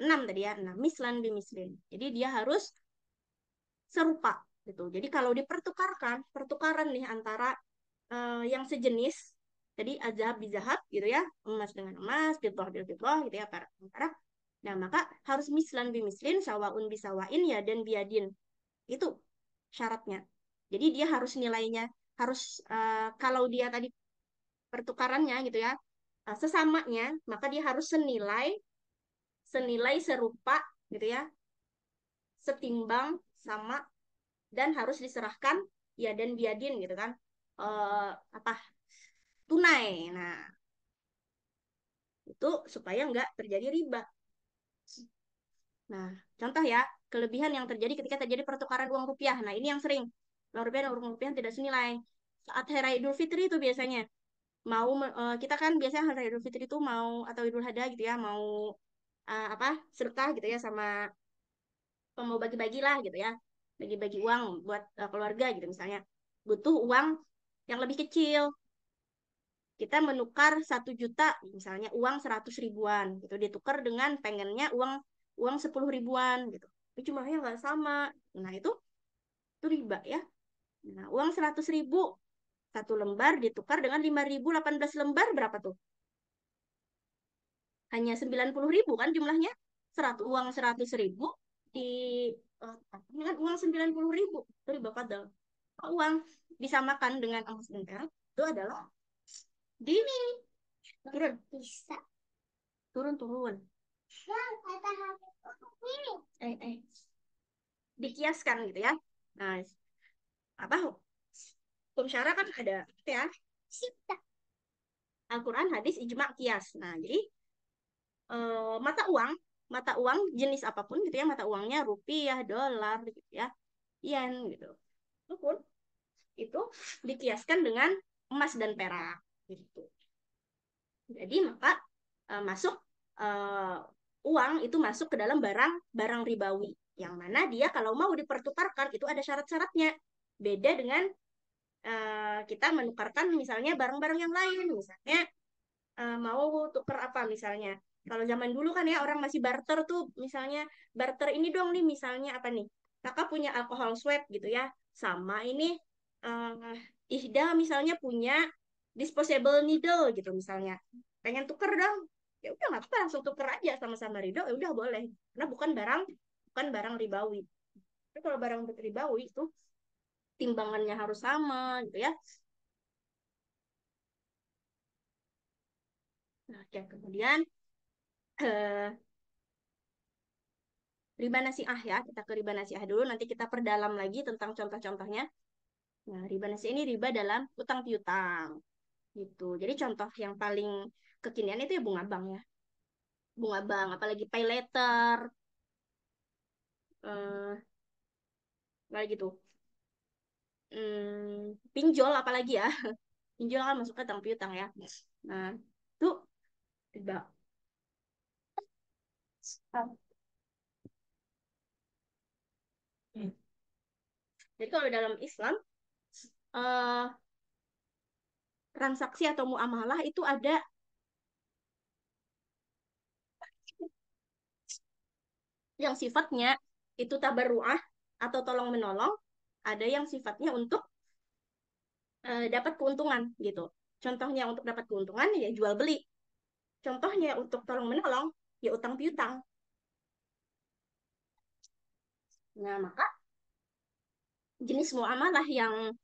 6 tadi ya, 6. Mislan bimislin. Jadi dia harus serupa gitu. Jadi kalau dipertukarkan, pertukaran nih antara yang sejenis, jadi azhab bizahab gitu ya, emas dengan emas, fiddah bil fiddah gitu ya, perak dengan perak. Nah, maka harus mislan bimislin, sawaun bisawain ya dan biadin. Itu syaratnya. Jadi dia harus nilainya harus kalau dia tadi pertukarannya gitu ya sesamanya, maka dia harus senilai senilai serupa gitu ya, setimbang sama dan harus diserahkan ya dan biadin gitu kan. Apa tunai. Nah, itu supaya nggak terjadi riba. Nah, contoh ya, kelebihan yang terjadi ketika terjadi pertukaran uang rupiah. Nah, ini yang sering. Uang rupiah dan uang rupiah tidak senilai. Saat Hari Idul Fitri itu biasanya kita kan biasanya Hari Idul Fitri itu mau atau Idul Adha gitu ya, mau apa? Sedekah gitu ya sama mau bagi-bagi lah gitu ya. Bagi-bagi uang buat keluarga gitu misalnya. Butuh uang yang lebih kecil. Kita menukar 1 juta misalnya uang 100 ribuan gitu ditukar dengan pengennya uang uang 10 ribuan gitu tapi jumlahnya nggak sama. Nah itu riba ya. Nah uang 100 ribu 1 lembar ditukar dengan 5 ribu 18 lembar berapa tuh? Hanya 90 ribu kan jumlahnya. Uang 100 ribu di dengan uang 90 ribu itu riba fadl. Uang disamakan dengan emas dan perak itu adalah dini turun turun turun dikiaskan gitu ya. Nah, apa hukum syara kan ada ya Al-Quran, hadis, ijma, kias. Nah, jadi mata uang jenis apapun gitu ya, mata uangnya rupiah, dolar gitu ya, yen gitu. Itu pun itu dikiaskan dengan emas dan perak gitu. Jadi maka masuk uh, uang itu masuk ke dalam barang ribawi yang mana dia kalau mau dipertukarkan itu ada syarat-syaratnya. Beda dengan kita menukarkan misalnya barang-barang yang lain, misalnya mau tuker apa misalnya. Kalau zaman dulu kan ya orang masih barter tuh, misalnya barter ini dong nih misalnya apa nih? Kakak punya alkohol swab gitu ya, sama ini uh, Ihda misalnya punya disposable needle gitu misalnya. Pengen tuker dong, ya udah nggak apa langsung tuker aja sama-sama ridho, ya udah boleh. Karena bukan barang ribawi. Tapi kalau barang ribawi itu timbangannya harus sama gitu ya. Nah, oke. Kemudian eh, riba nasiah ya. Kita ke riba nasiah dulu. Nanti kita perdalam lagi tentang contoh-contohnya. Nah, riba nasiah ini riba dalam utang piutang gitu. Jadi contoh yang paling kekinian itu ya bunga bank ya. Bunga bank, apalagi pay letter, kayak gitu. Pinjol apalagi ya. Pinjol kan masuk ke utang piutang ya. Nah, itu riba. Jadi kalau dalam Islam, eh, transaksi atau muamalah itu ada yang sifatnya itu tabarruah atau tolong menolong, ada yang sifatnya untuk dapat keuntungan gitu. Contohnya untuk dapat keuntungan ya jual beli. Contohnya untuk tolong menolong ya utang piutang. Nah, maka jenis muamalah yang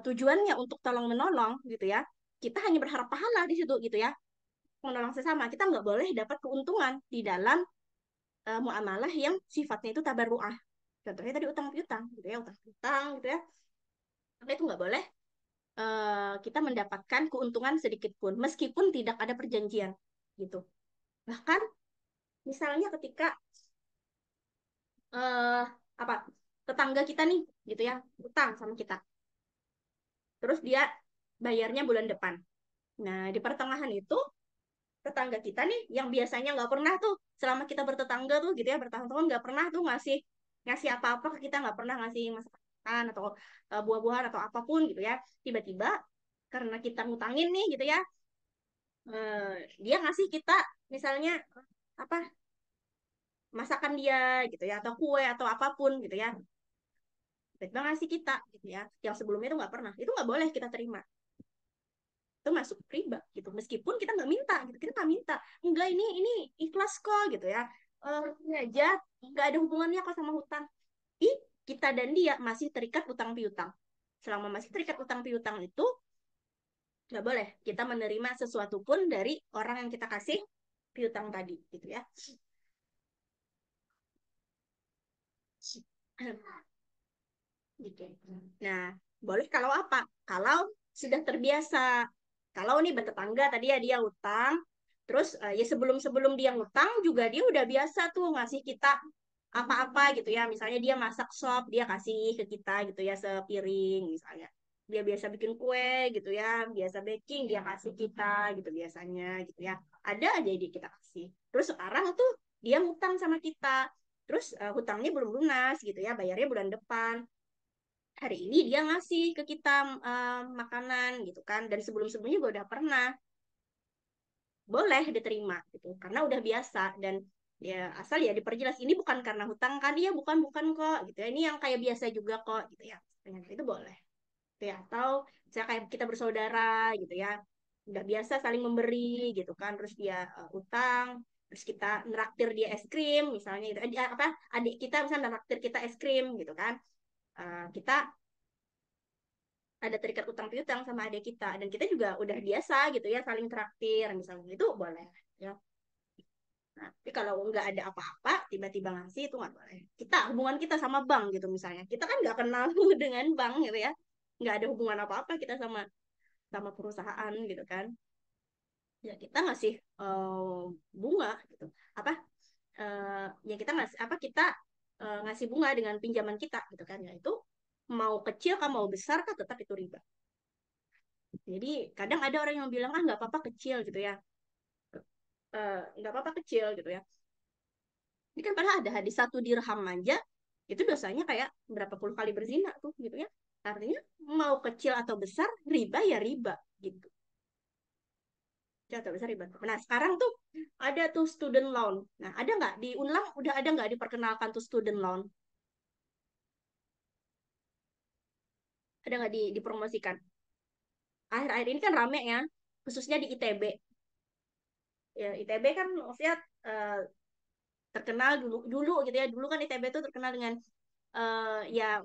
tujuannya untuk tolong menolong gitu ya, kita hanya berharap pahala di situ gitu ya, menolong sesama. Kita nggak boleh dapat keuntungan di dalam muamalah yang sifatnya itu tabarruah. Contohnya tadi utang piutang gitu ya, utang piutang gitu ya. Maka itu nggak boleh kita mendapatkan keuntungan sedikit pun, meskipun tidak ada perjanjian gitu. Bahkan misalnya ketika eh, apa tetangga kita nih gitu ya, utang sama kita, terus dia bayarnya bulan depan. Nah, di pertengahan itu tetangga kita nih yang biasanya nggak pernah tuh selama kita bertetangga tuh gitu ya bertahun-tahun nggak pernah tuh ngasih ngasih apa-apa ke kita, nggak pernah ngasih masakan atau buah-buahan atau apapun gitu ya, tiba-tiba karena kita ngutangin nih gitu ya, dia ngasih kita misalnya apa masakan dia gitu ya atau kue atau apapun gitu ya, tiba-tiba ngasih kita gitu ya yang sebelumnya itu nggak pernah, itu nggak boleh kita terima, itu masuk riba gitu meskipun kita nggak minta gitu, kita nggak minta, enggak ini ikhlas kok gitu ya, ini aja nggak ada hubungannya kok sama hutang. Ih, kita dan dia masih terikat utang piutang, selama masih terikat utang piutang itu nggak boleh kita menerima sesuatu pun dari orang yang kita kasih piutang tadi gitu ya. Gitu. Nah, boleh kalau apa? Kalau sudah terbiasa. Kalau nih bertetangga tadi ya dia utang, terus ya sebelum-sebelum dia ngutang juga dia udah biasa tuh ngasih kita apa-apa gitu ya. Misalnya dia masak sop, dia kasih ke kita gitu ya sepiring misalnya. Dia biasa bikin kue gitu ya, biasa baking dia kasih kita gitu biasanya gitu ya. Ada aja dia kita kasih. Terus sekarang tuh dia ngutang sama kita. Terus hutangnya belum lunas gitu ya, bayarnya bulan depan, hari ini dia ngasih ke kita makanan gitu kan, dan sebelum-sebelumnya gue udah pernah, boleh diterima gitu karena udah biasa. Dan ya asal ya diperjelas ini bukan karena hutang kan, iya bukan bukan kok gitu ya, ini yang kayak biasa juga kok gitu ya, ternyata itu boleh gitu ya. Atau misalnya kayak kita bersaudara gitu ya, udah biasa saling memberi gitu kan, terus dia utang, terus kita neraktir dia es krim misalnya gitu. Apa adik kita misalnya neraktir kita es krim gitu kan. Kita ada terikat utang piutang sama adik kita dan kita juga udah biasa gitu ya saling traktir misalnya, itu boleh ya. Nah, tapi kalau nggak ada apa-apa tiba-tiba ngasih itu nggak boleh. Kita hubungan kita sama bank gitu misalnya, kita kan nggak kenal dengan bank gitu ya, nggak ada hubungan apa-apa kita sama sama perusahaan gitu kan, ya kita ngasih bunga gitu, apa ya kita ngasih apa kita ngasih bunga dengan pinjaman kita gitu kan, ya itu mau kecil kan mau besar kan tetap itu riba. Jadi kadang ada orang yang bilang ah nggak apa-apa kecil gitu ya, nggak apa-apa kecil gitu ya. Ini kan padahal ada hadis 1 dirham aja itu dosanya kayak berapa puluh kali berzina tuh gitu ya. Artinya mau kecil atau besar riba ya riba gitu. Kecil atau besar riba. Nah sekarang tuh ada tuh student loan. Nah ada nggak di Unlam udah ada nggak diperkenalkan tuh student loan? Ada nggak dipromosikan? Akhir-akhir ini kan rame ya, khususnya di ITB. Ya, ITB kan maksudnya eh, terkenal dulu dulu gitu ya, dulu kan ITB itu terkenal dengan ya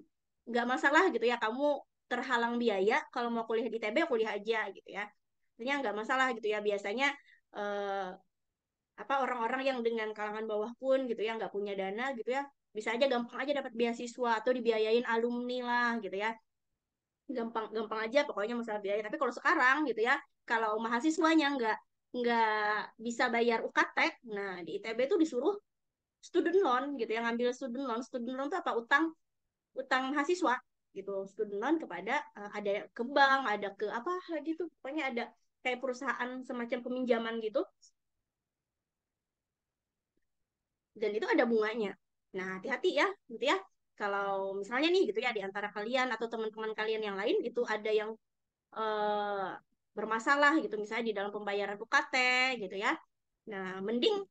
nggak masalah gitu ya kamu terhalang biaya kalau mau kuliah di ITB kuliah aja gitu ya, artinya nggak masalah gitu ya. Biasanya eh, apa orang-orang yang dengan kalangan bawah pun gitu ya nggak punya dana gitu ya bisa aja gampang aja dapat beasiswa atau dibiayain alumni lah gitu ya. gampang aja pokoknya masalah biaya. Tapi kalau sekarang gitu ya, kalau mahasiswanya nggak bisa bayar UKT, nah di ITB tuh disuruh student loan gitu ya, ngambil student loan. Student loan itu apa? Utang utang mahasiswa gitu. Student loan kepada ada ke bank, ada ke apa gitu. Pokoknya ada kayak perusahaan semacam peminjaman gitu, dan itu ada bunganya. Nah, hati-hati ya gitu ya. Kalau misalnya nih gitu ya, di antara kalian atau teman-teman kalian yang lain itu ada yang eh, bermasalah gitu misalnya di dalam pembayaran UKT gitu ya. Nah, mending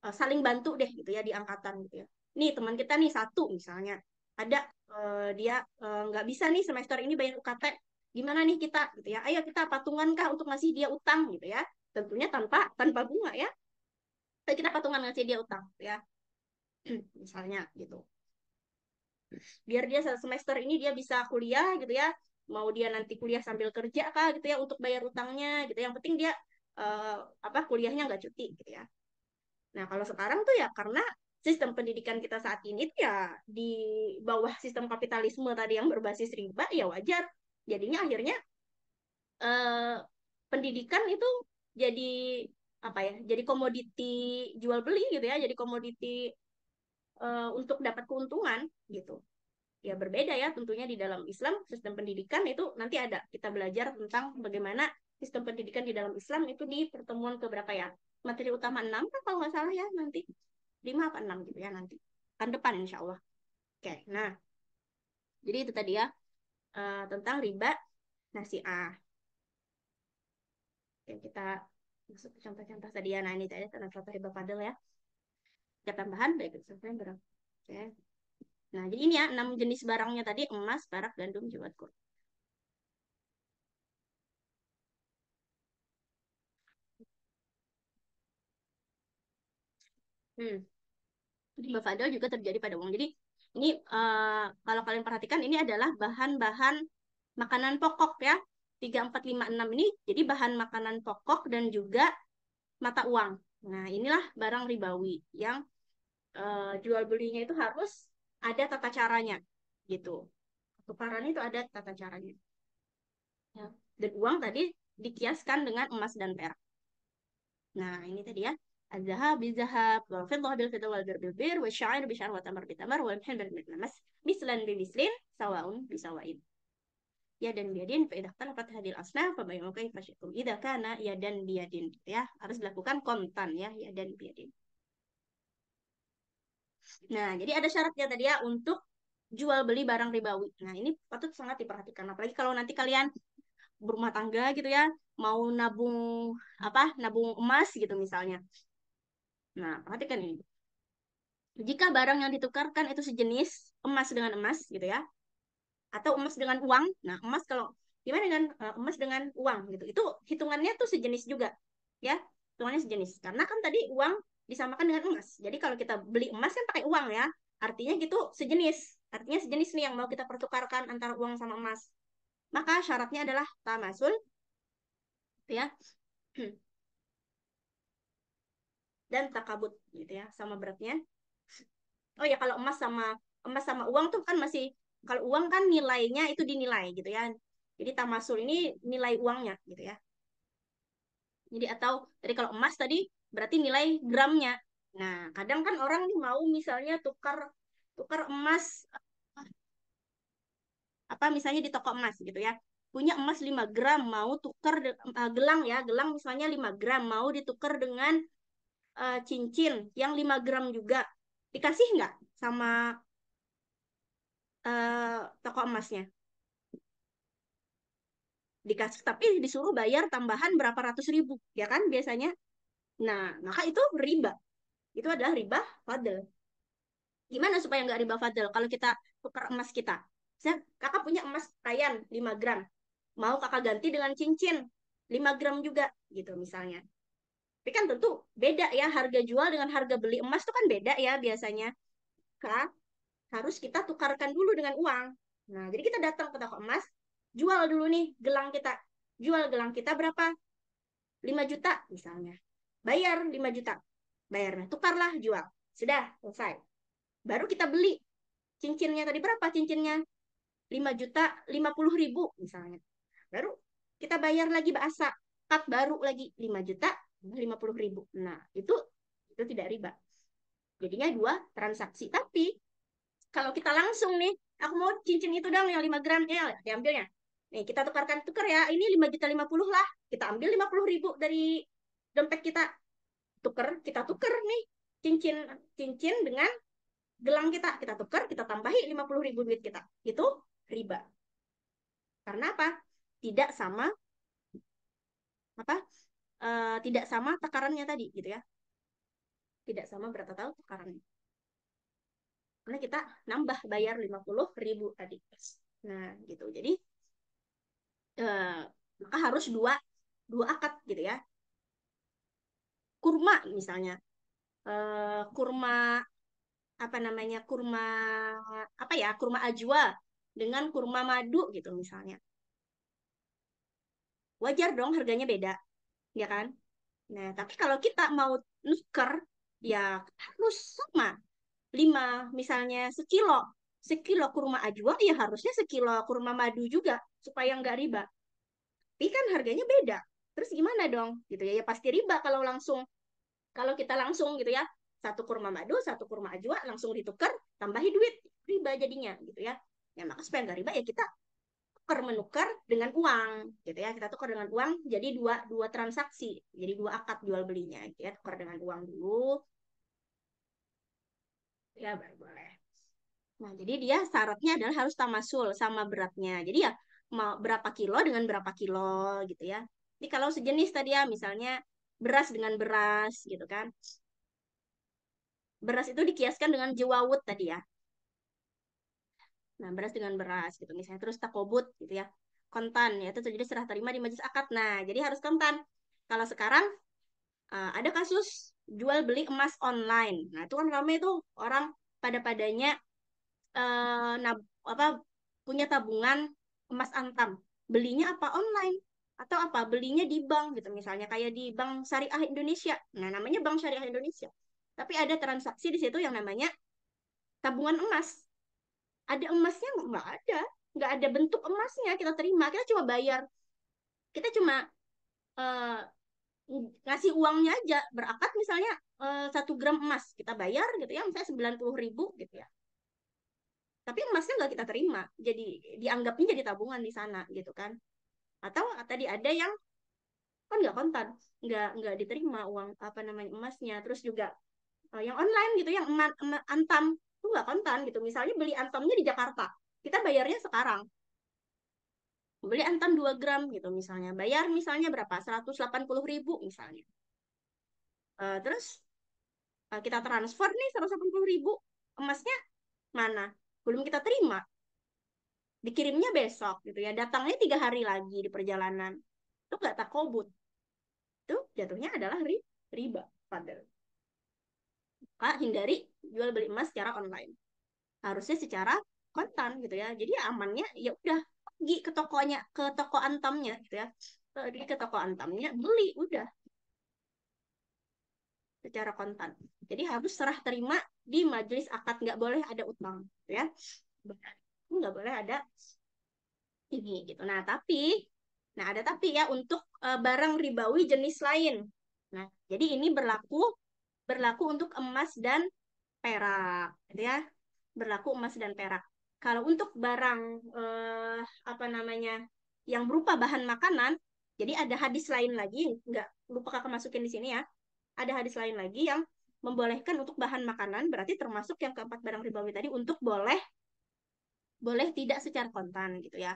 saling bantu deh gitu ya di angkatan gitu ya. Nih teman kita nih satu misalnya ada dia nggak bisa nih semester ini bayar UKT. Gimana nih kita gitu ya? Ayo kita patungan kah untuk ngasih dia utang gitu ya. Tentunya tanpa tanpa bunga ya. Ayo kita patungan ngasih dia utang gitu ya. Misalnya gitu. Biar dia semester ini dia bisa kuliah gitu ya. Mau dia nanti kuliah sambil kerja kah gitu ya untuk bayar utangnya gitu. Yang penting dia eh, apa kuliahnya nggak cuti gitu ya. Nah, kalau sekarang tuh ya karena sistem pendidikan kita saat ini tuh ya di bawah sistem kapitalisme tadi yang berbasis riba, ya wajar. Jadinya akhirnya eh, pendidikan itu jadi apa ya? Jadi komoditi jual beli gitu ya, jadi komoditi untuk dapat keuntungan gitu. Ya berbeda ya tentunya di dalam Islam sistem pendidikan itu nanti ada kita belajar tentang bagaimana sistem pendidikan di dalam Islam itu di pertemuan keberapa ya? Materi utama 6 kan kalau nggak salah ya nanti 5 apa 6 gitu ya nanti kan depan insya Allah. Oke, nah jadi itu tadi ya tentang riba nasi'ah. Oke, kita masuk ke contoh-contoh tadi ya. Nah ini tadi tentang contoh riba fadl ya. Ada tambahan baik itu berapa? Oke. Nah jadi ini ya 6 jenis barangnya tadi emas, perak, gandum, jawat, kur. Hmm. Riba fadl juga terjadi pada uang. Jadi ini kalau kalian perhatikan ini adalah bahan-bahan makanan pokok ya. 3 4 5 6 ini jadi bahan makanan pokok dan juga mata uang. Nah, inilah barang ribawi yang jual belinya itu harus ada tata caranya gitu. Tukaran itu ada tata caranya. Ya. Dan uang tadi dikiaskan dengan emas dan perak. Nah, ini tadi ya. الذهب بالذهب والفضة بالفضة والبر بالبر والشعير بالشعير والتمر بالتمر والمحل بالمحل مثلا بمثل سواء بسواء yadan biyadin fa idza ikhtalafat hadhil asnaf fa bayyinu kaifa syi'tum idza kana yadan biyadin ya harus dilakukan kontan ya yadan biyadin. Nah, jadi ada syaratnya tadi ya untuk jual beli barang ribawi. Nah, ini patut sangat diperhatikan apalagi kalau nanti kalian berumah tangga gitu ya, mau nabung apa? Nabung emas gitu misalnya. Nah, perhatikan ini. Jika barang yang ditukarkan itu sejenis emas dengan emas gitu ya, atau emas dengan uang. Nah, emas kalau gimana dengan emas dengan uang gitu. Itu hitungannya tuh sejenis juga, ya. Hitungannya sejenis. Karena kan tadi uang disamakan dengan emas. Jadi kalau kita beli emas kan pakai uang ya. Artinya gitu sejenis. Artinya sejenis nih yang mau kita pertukarkan antara uang sama emas. Maka syaratnya adalah tamasul, ya, dan takabut gitu ya, sama beratnya. Oh ya kalau emas sama uang tuh kan masih kalau uang kan nilainya itu dinilai gitu ya. Jadi tamasul ini nilai uangnya gitu ya. Jadi atau tadi kalau emas tadi berarti nilai gramnya. Nah, kadang kan orang nih mau misalnya tukar tukar emas apa misalnya di toko emas gitu ya. Punya emas 5 gram mau tukar gelang ya, gelang misalnya 5 gram mau ditukar dengan cincin yang 5 gram juga. Dikasih nggak sama toko emasnya? Dikasih tapi disuruh bayar tambahan berapa ratus ribu ya kan biasanya. Nah, maka itu riba. Itu adalah riba fadl. Gimana supaya nggak riba fadl kalau kita tukar emas kita? Saya, kakak punya emas kayan 5 gram. Mau kakak ganti dengan cincin 5 gram juga gitu misalnya. Tapi kan tentu beda ya harga jual dengan harga beli emas itu kan beda ya biasanya. Kak, harus kita tukarkan dulu dengan uang. Nah, jadi kita datang ke toko emas, jual dulu nih gelang kita. Jual gelang kita berapa? 5 juta misalnya. Bayar 5 juta. Bayarnya, tukarlah, jual. Sudah, selesai. Baru kita beli cincinnya tadi berapa cincinnya? 5.050.000 misalnya. Baru kita bayar lagi bahasa cut baru lagi 5.050.000. Nah, itu tidak riba. Jadinya dua transaksi. Tapi kalau kita langsung nih, aku mau cincin itu dong yang 5 gram ya, diambilnya. Nih, kita tukar ya. Ini 5.050.000 lah. Kita ambil 50.000 dari dompet kita. Kita tuker nih cincin cincin dengan gelang kita tukar, kita tambahi 50.000 duit kita. Itu riba. Karena apa? Tidak sama apa? Tidak sama takarannya tadi gitu ya. Tidak sama berapa tahu takarannya. Karena kita nambah bayar 50.000 tadi. Nah, gitu. Jadi maka harus dua akad gitu ya. Kurma misalnya. Kurma apa namanya? Kurma ajwa dengan kurma madu gitu misalnya. Wajar dong harganya beda, ya kan? Nah, tapi kalau kita mau nuker, ya harus sama. 5, misalnya sekilo kurma ajwa, ya harusnya sekilo kurma madu juga, supaya nggak riba. Tapi kan harganya beda. Terus gimana dong? Gitu ya, ya pasti riba kalau kita langsung gitu ya. Satu kurma madu, satu kurma ajwa, langsung ditukar, tambahi duit, riba jadinya gitu ya. Ya maka supaya nggak riba ya kita menukar dengan uang gitu ya, kita tukar dengan uang, jadi dua transaksi, jadi dua akad jual belinya gitu ya, tukar dengan uang dulu ya baru boleh. Nah jadi dia syaratnya adalah harus tamasul sama beratnya, jadi ya mau berapa kilo dengan berapa kilo gitu ya. Jadi kalau sejenis tadi ya misalnya beras dengan beras gitu kan, beras itu dikiaskan dengan jewawut tadi ya. Nah, beras dengan beras gitu misalnya, terus takobut gitu ya. Kontan ya itu jadi serah terima di majelis akad. Nah, jadi harus kontan. Kalau sekarang ada kasus jual beli emas online. Nah, itu kan ramai itu orang pada-padanya apa punya tabungan emas antam. Belinya apa online atau apa? Belinya di bank gitu misalnya kayak di Bank Syariah Indonesia. Nah, namanya Bank Syariah Indonesia. Tapi ada transaksi di situ yang namanya tabungan emas. Ada emasnya nggak ada bentuk emasnya kita terima, kita cuma bayar, kita cuma uh, ngasih uangnya aja, berakad misalnya 1 gram emas kita bayar gitu ya, misalnya 90.000 gitu ya, tapi emasnya nggak kita terima, jadi dianggapnya jadi tabungan di sana gitu kan. Atau tadi ada yang kan nggak kontan, nggak diterima uang apa namanya emasnya, terus juga yang online gitu yang antam itu nggak kontan gitu, misalnya beli antamnya di Jakarta, kita bayarnya sekarang, beli antam 2 gram gitu misalnya, bayar misalnya berapa, 180.000 misalnya. Terus kita transfer nih 180.000, emasnya mana? Belum kita terima, dikirimnya besok gitu ya, datangnya 3 hari lagi di perjalanan, itu nggak takobut, itu jatuhnya adalah riba. Padahal Kak, hindari jual beli emas secara online, harusnya secara kontan gitu ya, jadi amannya ya udah pergi ke tokonya, ke toko antamnya gitu ya, pergi ke toko antamnya beli udah secara kontan. Jadi harus serah terima di majelis akad, nggak boleh ada utang, ya. Nggak boleh ada ini gitu. Nah ada tapi ya untuk barang ribawi jenis lain. Nah, jadi ini berlaku untuk emas dan perak, gitu ya. Berlaku emas dan perak. Kalau untuk barang apa namanya yang berupa bahan makanan, jadi ada hadis lain lagi, nggak lupa kakak masukin di sini ya. Ada hadis lain lagi yang membolehkan untuk bahan makanan, berarti termasuk yang keempat barang ribawi tadi untuk boleh tidak secara kontan gitu ya.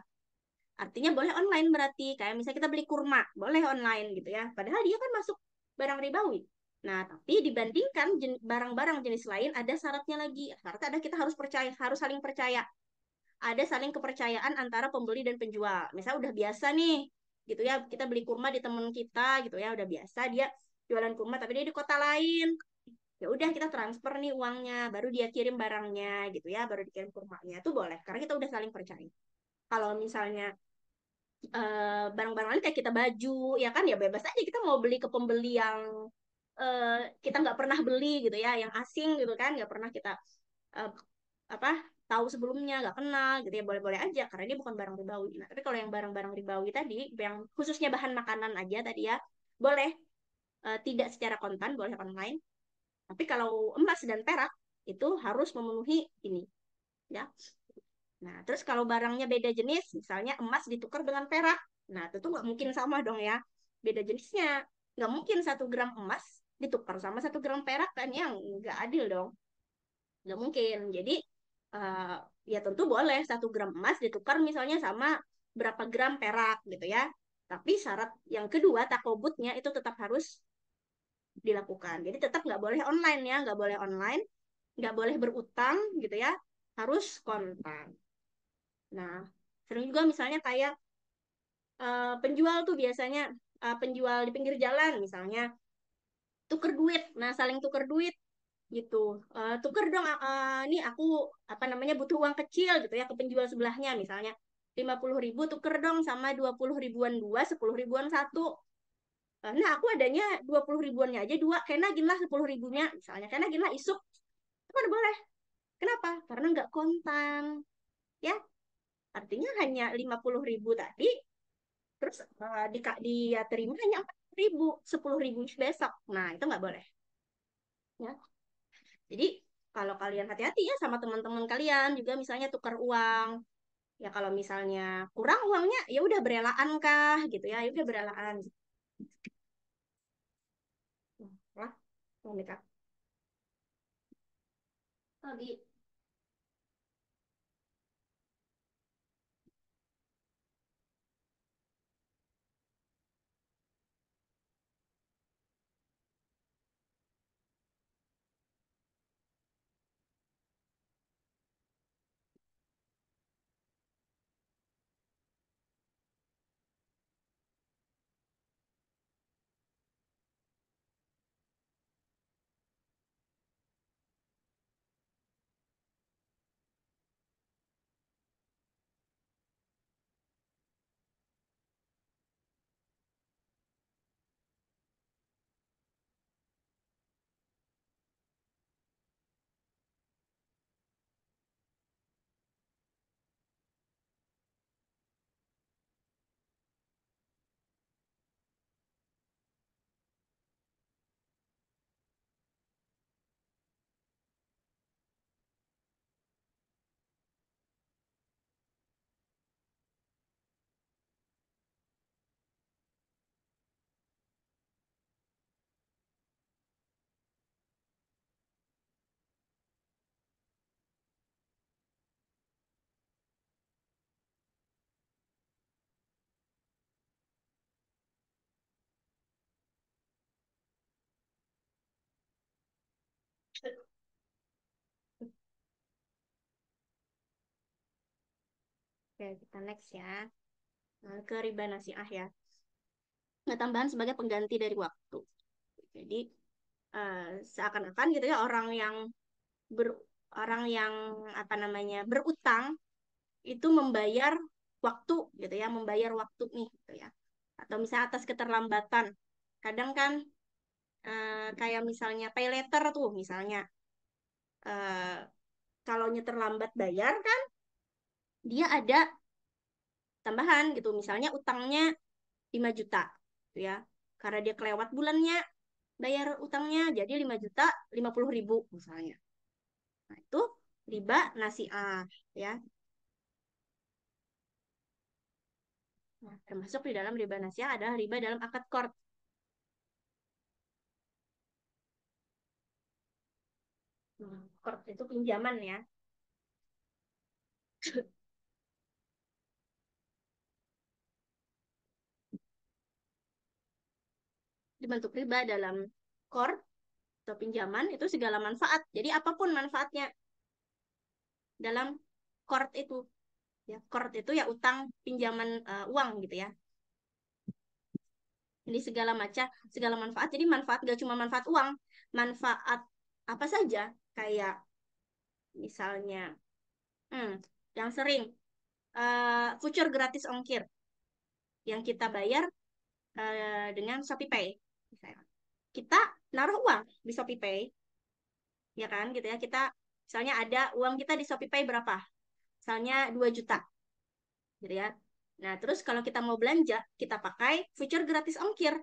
Artinya boleh online berarti, kayak misalnya kita beli kurma, boleh online gitu ya. Padahal dia kan masuk barang ribawi. Nah, tapi dibandingkan barang-barang jenis lain ada syaratnya lagi. Syaratnya ada kita harus saling percaya. Ada saling kepercayaan antara pembeli dan penjual. Misalnya udah biasa nih, gitu ya, kita beli kurma di temen kita gitu ya, udah biasa dia jualan kurma tapi dia di kota lain. Ya udah kita transfer nih uangnya, baru dia kirim barangnya gitu ya, baru dikirim kurmanya. Itu boleh karena kita udah saling percaya. Kalau misalnya barang-barang lain kayak kita baju ya kan, ya bebas aja kita mau beli ke pembeli yang kita nggak pernah beli gitu ya, yang asing gitu kan, nggak pernah kita uh, apa tahu sebelumnya, nggak kenal gitu ya, boleh-boleh aja karena dia bukan barang ribawi. Nah, tapi kalau yang barang-barang ribawi tadi, yang khususnya bahan makanan aja tadi ya, boleh tidak secara kontan, boleh online. Tapi kalau emas dan perak itu harus memenuhi ini, ya. Nah, terus kalau barangnya beda jenis, misalnya emas ditukar dengan perak, nah itu tuh nggak mungkin sama dong ya, beda jenisnya. Nggak mungkin 1 gram emas ditukar sama 1 gram perak kan, yang nggak adil dong. Nggak mungkin. Jadi eh, ya tentu boleh 1 gram emas ditukar misalnya sama berapa gram perak gitu ya. Tapi syarat yang kedua takobutnya itu tetap harus dilakukan. Jadi tetap nggak boleh online ya, nggak boleh online, nggak boleh berutang gitu ya, harus kontan. Nah, sering juga misalnya kayak penjual tuh biasanya penjual di pinggir jalan misalnya tuker duit. Nah, saling tuker duit gitu. Tuker dong, nih aku apa namanya butuh uang kecil gitu ya ke penjual sebelahnya misalnya 50.000 tuker dong sama 20 ribuan dua, 10 ribuan satu. Nah, aku adanya 20 ribuannya aja dua, kena ginlah 10 ribunya misalnya, kena ginlah isuk. Itu kan boleh. Kenapa? Karena nggak kontan. Ya, artinya hanya 50.000 tadi, terus dia terima hanya 4.000, 10.000 besok. Nah, itu nggak boleh. Ya. Jadi kalau kalian hati-hati ya sama teman-teman kalian juga misalnya tukar uang. Ya kalau misalnya kurang uangnya ya udah berelaan kah gitu ya, ya udah berelaan. Lah, Monika. Tadi. Oke, kita next ya. Nah, ke riba nasiah ya. Nah, tambahan sebagai pengganti dari waktu. Jadi seakan-akan gitu ya ber, orang yang apa namanya berutang itu membayar waktu gitu ya, membayar waktu nih gitu ya. Atau misalnya atas keterlambatan. Kadang kan kayak misalnya pay later tuh misalnya eh, kalau terlambat bayar kan dia ada tambahan gitu. Misalnya utangnya 5 juta gitu ya. Karena dia kelewat bulannya bayar utangnya jadi 5.050.000 misalnya. Nah, itu riba nasiah ya. Nah, termasuk di dalam riba nasiah adalah riba dalam akad qard. Qard itu pinjaman ya. Dibentuk riba dalam qard atau pinjaman itu segala manfaat. Jadi apapun manfaatnya dalam qard itu. Ya, qard itu ya utang pinjaman uang gitu ya. Jadi segala manfaat. Jadi manfaat gak cuma manfaat uang, manfaat apa saja kayak misalnya hmm, yang sering voucher gratis ongkir yang kita bayar dengan ShopeePay. Misalnya. Kita naruh uang di ShopeePay, ya kan gitu ya. Kita Misalnya ada uang kita di ShopeePay berapa? Misalnya 2 juta, gitu ya. Nah, terus kalau kita mau belanja, kita pakai voucher gratis ongkir.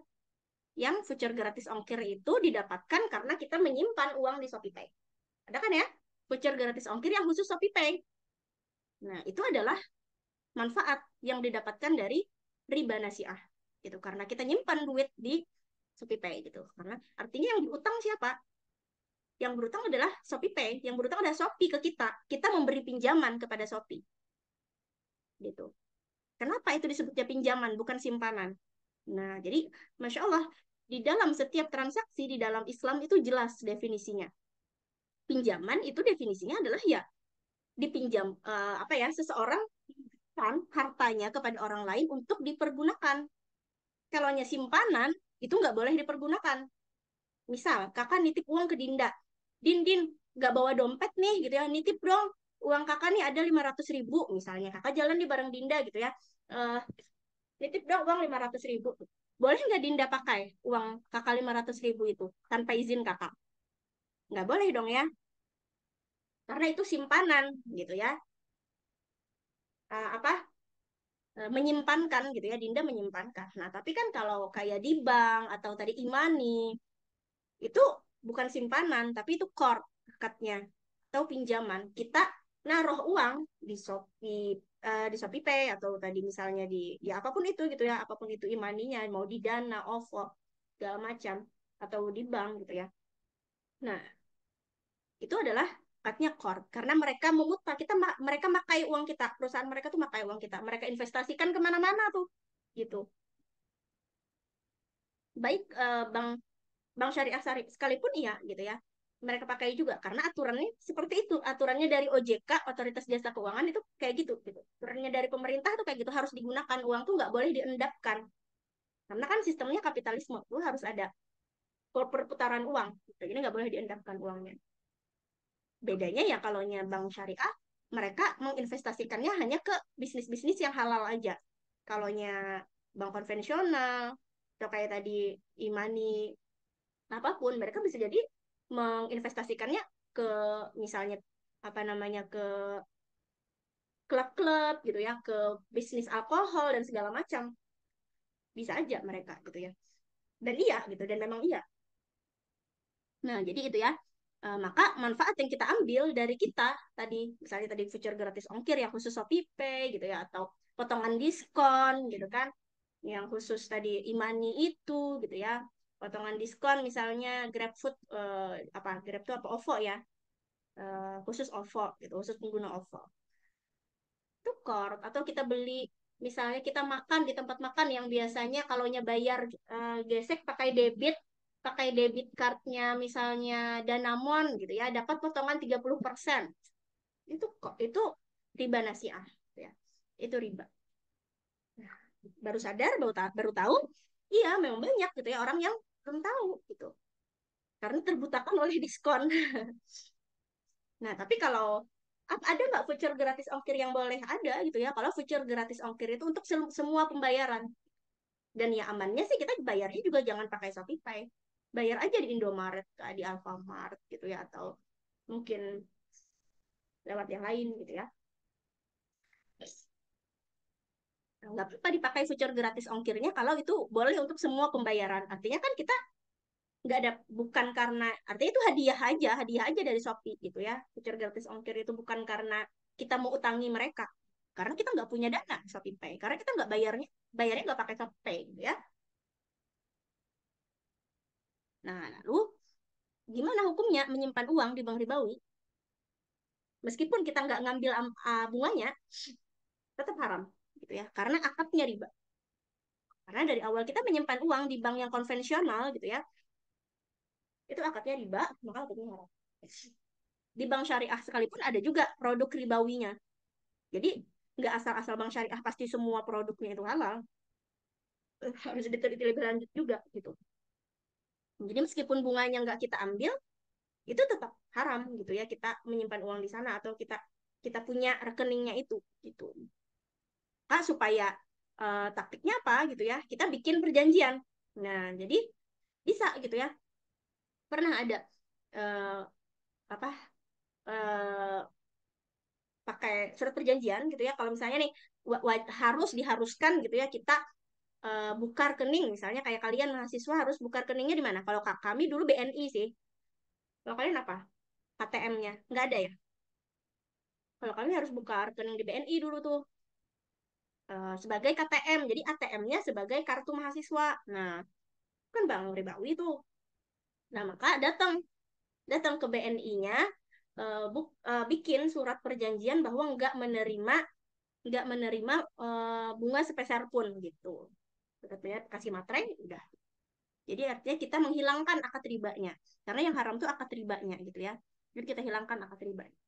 Yang voucher gratis ongkir itu didapatkan karena kita menyimpan uang di ShopeePay. Ada kan ya? Voucher gratis ongkir yang khusus ShopeePay. Nah, itu adalah manfaat yang didapatkan dari riba nasiah. Gitu. Karena kita nyimpan duit di ShopeePay gitu. Karena artinya yang diutang siapa? Yang berutang adalah ShopeePay. Yang berutang adalah Shopee ke kita. Kita memberi pinjaman kepada Shopee. Gitu. Kenapa itu disebutnya pinjaman, bukan simpanan? Nah, jadi Masya Allah, di dalam setiap transaksi di dalam Islam itu jelas definisinya. Pinjaman itu definisinya adalah ya dipinjam apa ya seseorang kan hartanya kepada orang lain untuk dipergunakan. Kalau simpanan itu nggak boleh dipergunakan. Misal kakak nitip uang ke Dinda, Din nggak bawa dompet nih gitu ya, nitip dong uang kakak nih ada 500.000 misalnya, kakak jalan di bareng Dinda gitu ya, nitip dong uang 500.000. Boleh nggak Dinda pakai uang kakak 500.000 itu tanpa izin kakak? Nggak boleh dong ya, karena itu simpanan gitu ya. Apa menyimpankan gitu ya, Dinda menyimpankan. Nah tapi kan kalau kayak di bank atau tadi e-money itu bukan simpanan tapi itu core akadnya atau pinjaman. Kita naruh uang di di ShopeePay atau tadi misalnya di apapun itu gitu ya, apapun itu e-money-nya, mau di Dana, OVO, segala macam, atau di bank gitu ya. Nah, itu adalah akadnya core karena mereka memutar kita, mereka makai uang kita, perusahaan mereka tuh makai uang kita, mereka investasikan kemana-mana tuh gitu. Baik bank bank syariah sekalipun iya gitu ya, mereka pakai juga karena aturannya seperti itu, aturannya dari OJK, Otoritas Jasa Keuangan, itu kayak gitu gitu, aturannya dari pemerintah tuh kayak gitu, harus digunakan uang tuh, nggak boleh diendapkan karena kan sistemnya kapitalisme tuh harus ada perputaran uang gitu. Jadi nggak boleh diendapkan uangnya. Bedanya ya kalau bank syariah mereka menginvestasikannya hanya ke bisnis-bisnis yang halal aja. Kalau bank konvensional atau kayak tadi e-money apapun, mereka bisa jadi menginvestasikannya ke misalnya apa namanya ke klub-klub gitu ya, ke bisnis alkohol dan segala macam. Bisa aja mereka gitu ya. Dan iya gitu, dan memang iya. Nah, jadi itu ya. Maka manfaat yang kita ambil dari kita tadi, misalnya tadi voucher gratis ongkir yang khusus ShopeePay gitu ya, atau potongan diskon gitu kan, yang khusus tadi Imani itu gitu ya, potongan diskon misalnya GrabFood, apa Grab itu apa OVO ya, khusus OVO gitu, khusus pengguna OVO. Itu core. Atau kita beli misalnya kita makan di tempat makan yang biasanya kalau bayar gesek pakai debit cardnya misalnya Danamon gitu ya, dapat potongan 30%. Itu kok itu riba nasiah gitu ya. Itu riba. Nah, baru sadar, baru tahu, iya memang banyak gitu ya orang yang belum tahu gitu. Karena terbutakan oleh diskon. Nah, tapi kalau ada nggak voucher gratis ongkir yang boleh ada gitu ya? Kalau voucher gratis ongkir itu untuk semua pembayaran. Dan ya amannya sih kita bayarnya juga jangan pakai ShopeePay. Bayar aja di Indomaret, di Alfamart gitu ya, atau mungkin lewat yang lain gitu ya. Nah, nggak apa-apa dipakai voucher gratis ongkirnya kalau itu boleh untuk semua pembayaran. Artinya kan kita nggak ada, bukan karena, artinya itu hadiah aja dari Shopee gitu ya. Voucher gratis ongkir itu bukan karena kita mau utangi mereka, karena kita nggak punya dana ShopeePay, karena kita nggak bayarnya nggak pakai ShopeePay gitu ya. Nah, lalu gimana hukumnya menyimpan uang di bank ribawi? Meskipun kita nggak ngambil bunganya, tetap haram gitu ya, karena akadnya riba. Karena dari awal kita menyimpan uang di bank yang konvensional gitu ya, itu akadnya riba, maka akadnya haram. Di bank syariah sekalipun ada juga produk ribawinya. Jadi nggak asal-asal bank syariah pasti semua produknya itu halal. Harus diteliti lebih lanjut juga gitu. Jadi meskipun bunganya nggak kita ambil, itu tetap haram gitu ya, kita menyimpan uang di sana atau kita kita punya rekeningnya itu gitu. Supaya taktiknya apa gitu ya? Kita bikin perjanjian. Nah, jadi bisa gitu ya. Pernah ada uh, apa? eh, pakai surat perjanjian gitu ya. Kalau misalnya nih harus diharuskan gitu ya kita buka rekening, misalnya kayak kalian mahasiswa harus buka rekeningnya di mana? Kalau kami dulu BNI sih. Kalau kalian apa? KTM-nya? Nggak ada ya? Kalau kami harus buka rekening di BNI dulu tuh sebagai KTM. Jadi ATM-nya sebagai kartu mahasiswa. Nah, kan Bang Ribawi tuh. Nah, maka datang datang ke BNI-nya bikin surat perjanjian bahwa nggak menerima bunga sepeser pun gitu. Katanya kasih materai udah. Jadi artinya kita menghilangkan akad ribanya. Karena yang haram tuh akad ribanya gitu ya. Jadi kita hilangkan akad ribanya.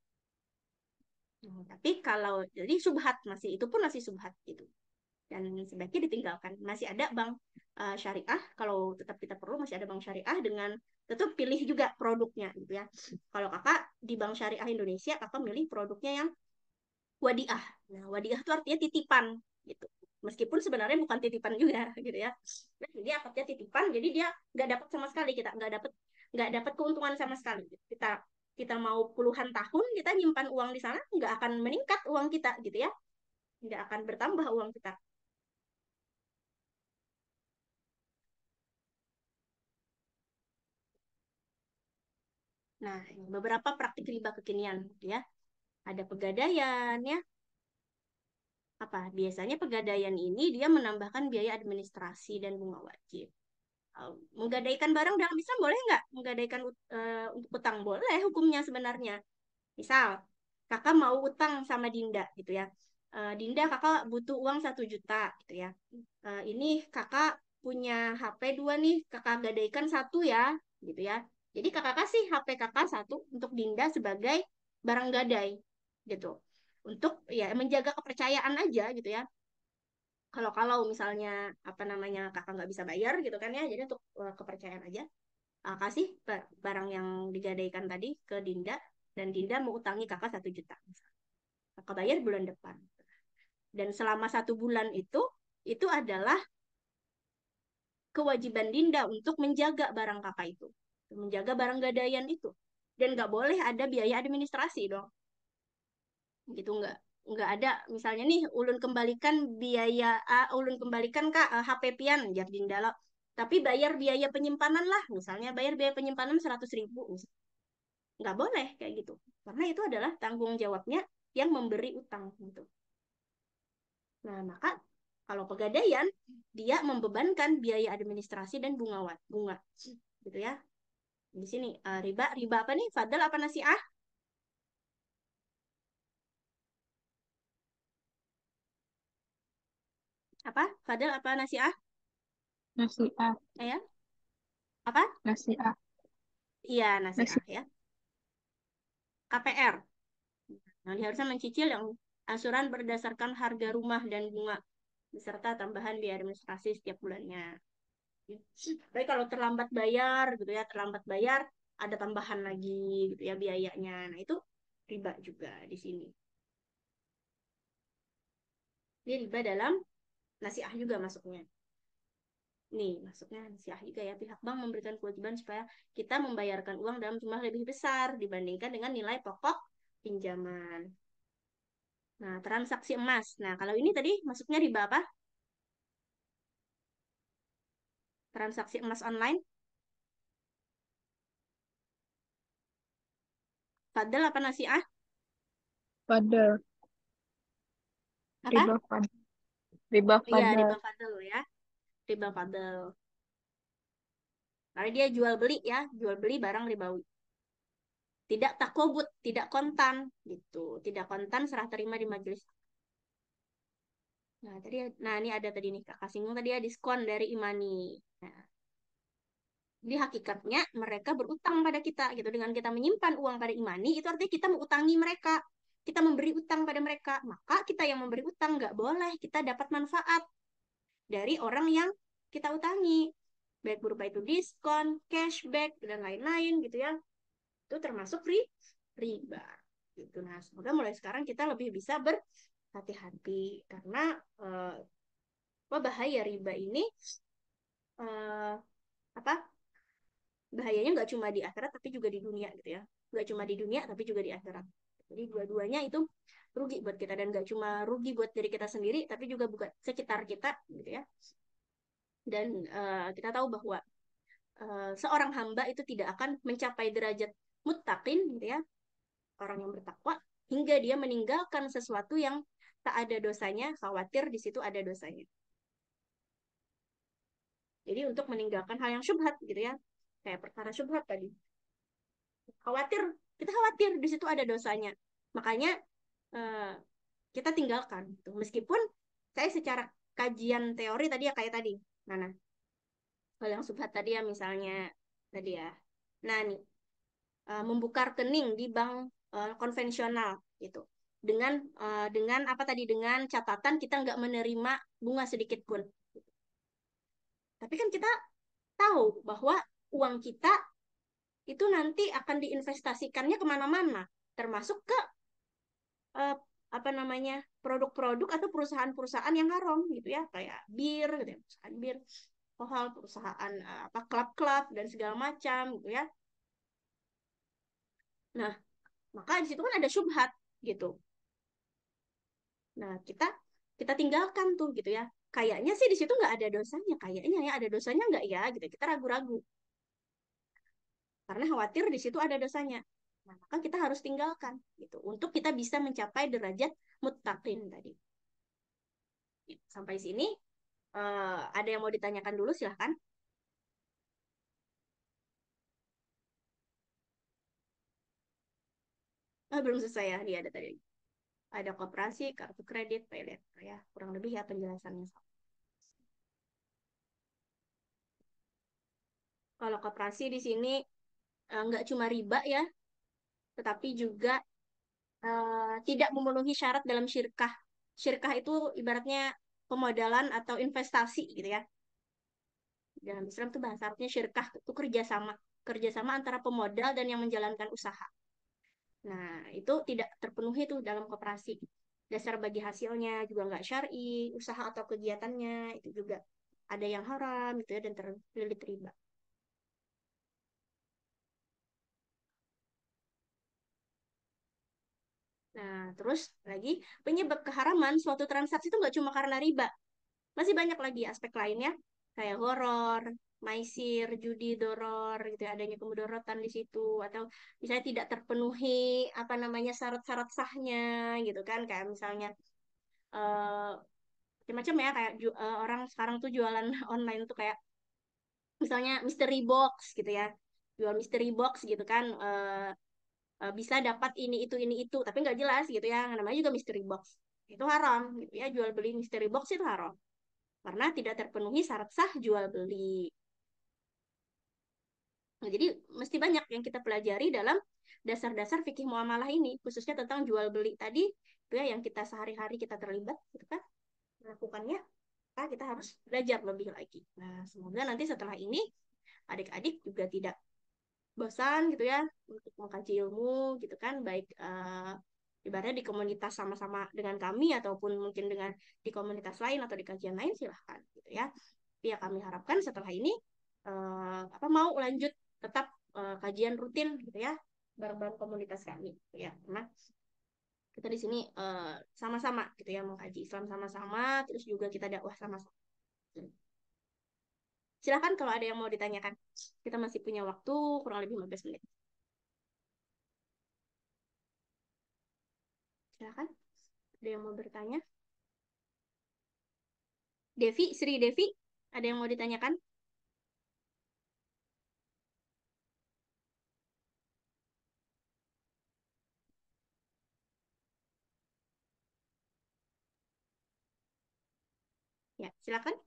Nah, tapi kalau jadi subhat masih itu pun masih subhat gitu. Dan sebaiknya ditinggalkan. Masih ada bank syariah kalau tetap kita perlu masih ada bank syariah dengan tetap pilih juga produknya gitu ya. Kalau kakak di bank syariah Indonesia kakak milih produknya yang wadiah. Nah, wadiah itu artinya titipan gitu. Meskipun sebenarnya bukan titipan juga gitu ya. Nah, dia akadnya titipan, jadi dia nggak dapat sama sekali kita nggak dapat keuntungan sama sekali. Kita kita mau puluhan tahun kita nyimpan uang di sana nggak akan meningkat uang kita gitu ya, nggak akan bertambah uang kita. Nah, ini beberapa praktik riba kekinian gitu ya. Ada pegadaian ya. Apa? Biasanya pegadaian ini dia menambahkan biaya administrasi dan bunga wajib. Menggadaikan barang dalam Islam boleh nggak? Menggadaikan untuk utang boleh hukumnya sebenarnya. Misal, kakak mau utang sama Dinda gitu ya. Dinda kakak butuh uang 1 juta gitu ya. Ini kakak punya HP 2 nih, kakak gadaikan satu ya gitu ya. Jadi kakak kasih HP kakak satu untuk Dinda sebagai barang gadai gitu. Untuk ya menjaga kepercayaan aja gitu ya. Kalau misalnya apa namanya kakak nggak bisa bayar gitu kan ya, jadi untuk kepercayaan aja kasih barang yang digadaikan tadi ke Dinda dan Dinda mau utangi kakak 1 juta. Kakak bayar bulan depan. Dan selama 1 bulan itu adalah kewajiban Dinda untuk menjaga barang kakak itu, menjaga barang gadaian itu. Dan nggak boleh ada biaya administrasi dong, gitu nggak ada. Misalnya nih ulun kembalikan biaya ulun kembalikan kak HP pian jar Dinda lah. Tapi bayar biaya penyimpanan lah, misalnya bayar biaya penyimpanan 100.000, nggak boleh kayak gitu karena itu adalah tanggung jawabnya yang memberi utang gitu. Nah maka kalau pegadaian dia membebankan biaya administrasi dan bunga gitu ya. Di sini riba riba apa nih, Fadl apa nasiah? Apa Fadl apa nasiah? Nasiah, Ya apa? nasiah, Iya nasiah nasiah. ya. KPR. Nah, diharuskan mencicil yang angsuran berdasarkan harga rumah dan bunga beserta tambahan biaya administrasi setiap bulannya. Tapi kalau terlambat bayar gitu ya, terlambat bayar ada tambahan lagi gitu ya biayanya. Nah, itu riba juga di sini. Ini riba dalam nasiah juga masuknya. Nih, masuknya nasiah juga ya. Pihak bank memberikan kewajiban supaya kita membayarkan uang dalam jumlah lebih besar dibandingkan dengan nilai pokok pinjaman. Nah, transaksi emas. Nah, kalau ini tadi masuknya riba apa? Transaksi emas online. Fadl apa nasiah? Fadl, Apa? riba fadl, riba Iya, fadl. riba fadl ya. Riba fadl. Karena dia jual beli ya, jual beli barang ribawi. Tidak takobut, tidak kontan gitu. Tidak kontan serah terima di majelis. Nah ini ada tadi nih Kakak singgung tadi ya diskon dari Imani. Nah, jadi hakikatnya mereka berutang pada kita gitu. Dengan kita menyimpan uang pada Imani itu artinya kita mengutangi mereka. Kita memberi utang pada mereka. Maka kita yang memberi utang nggak boleh kita dapat manfaat dari orang yang kita utangi. Baik berupa itu diskon, cashback, dan lain-lain gitu ya. Itu termasuk riba gitu. Nah, semoga mulai sekarang kita lebih bisa berhati-hati karena bahaya riba ini eh, apa bahayanya nggak cuma di akhirat tapi juga di dunia gitu ya. nggak cuma di dunia tapi juga di akhirat. Jadi dua-duanya itu rugi buat kita, dan nggak cuma rugi buat diri kita sendiri tapi juga buat sekitar kita gitu ya. Dan kita tahu bahwa seorang hamba itu tidak akan mencapai derajat muttaqin gitu ya, orang yang bertakwa, hingga dia meninggalkan sesuatu yang tak ada dosanya, khawatir di situ ada dosanya. Jadi untuk meninggalkan hal yang syubhat gitu ya, kayak perkara syubhat tadi, khawatir, kita khawatir di situ ada dosanya, makanya eh, kita tinggalkan gitu. Meskipun saya secara kajian teori tadi ya kayak tadi, nah hal yang syubhat tadi ya, misalnya tadi ya, nah nih membuka rekening di bank konvensional gitu, dengan apa tadi, dengan catatan kita nggak menerima bunga sedikit pun. Tapi kan kita tahu bahwa uang kita itu nanti akan diinvestasikannya kemana-mana, termasuk ke eh, apa namanya, produk-produk atau perusahaan-perusahaan yang haram gitu ya, kayak bir gitu ya, perusahaan bir, alkohol, perusahaan apa, klub-klub dan segala macam gitu ya. Nah, maka di situ kan ada syubhat gitu. Nah, kita tinggalkan tuh gitu ya. Kayaknya sih di situ nggak ada dosanya, kayaknya ya ada dosanya nggak ya gitu. Kita ragu-ragu karena khawatir di situ ada dosanya. Nah, maka kita harus tinggalkan gitu untuk kita bisa mencapai derajat muttaqin tadi. Sampai sini ada yang mau ditanyakan dulu, silahkan. Belum selesai ya, dia ada tadi. Ada koperasi, kartu kredit, pay later ya. Kurang lebih ya penjelasannya sama. Kalau koperasi di sini nggak cuma riba ya, tetapi juga tidak memenuhi syarat dalam syirkah. Syirkah itu ibaratnya pemodalan atau investasi gitu ya. Dalam Islam tuh bahasa Arabnya syirkah itu kerjasama, kerjasama antara pemodal dan yang menjalankan usaha. Nah, itu tidak terpenuhi tuh dalam koperasi. Dasar bagi hasilnya juga nggak syar'i, usaha atau kegiatannya itu juga ada yang haram gitu ya, dan terlilit riba. Nah, terus lagi penyebab keharaman suatu transaksi itu nggak cuma karena riba, masih banyak lagi aspek lainnya, kayak horor, maisir, judi, doror, gitu ya, adanya kemudorotan di situ, atau misalnya tidak terpenuhi apa namanya syarat-syarat sahnya, gitu kan, kayak misalnya eh macam-macam ya, kayak orang sekarang tuh jualan online tuh kayak misalnya mystery box gitu ya, jual mystery box gitu kan, bisa dapat ini itu, tapi nggak jelas gitu ya, namanya juga mystery box, itu haram gitu ya, jual beli mystery box itu haram karena tidak terpenuhi syarat sah jual beli. Nah, jadi mesti banyak yang kita pelajari dalam dasar-dasar fikih muamalah ini, khususnya tentang jual beli tadi, itu ya yang kita sehari-hari kita terlibat, gitu kan, melakukannya, maka kita harus belajar lebih lagi. Nah, semoga nanti setelah ini adik-adik juga tidak bosan gitu ya untuk mengkaji ilmu, gitu kan, baik ibaratnya di komunitas sama-sama dengan kami ataupun mungkin dengan di komunitas lain atau di kajian lain, silahkan gitu ya. Tapi ya kami harapkan setelah ini apa mau lanjut tetap kajian rutin gitu ya bareng-bareng komunitas kami gitu ya, karena kita di sini sama-sama gitu ya mengkaji Islam sama-sama, terus juga kita dakwah sama-sama. Silahkan kalau ada yang mau ditanyakan, kita masih punya waktu kurang lebih 15 menit. Silahkan, ada yang mau bertanya? Devi, Sri Devi, ada yang mau ditanyakan? Ya, silakan.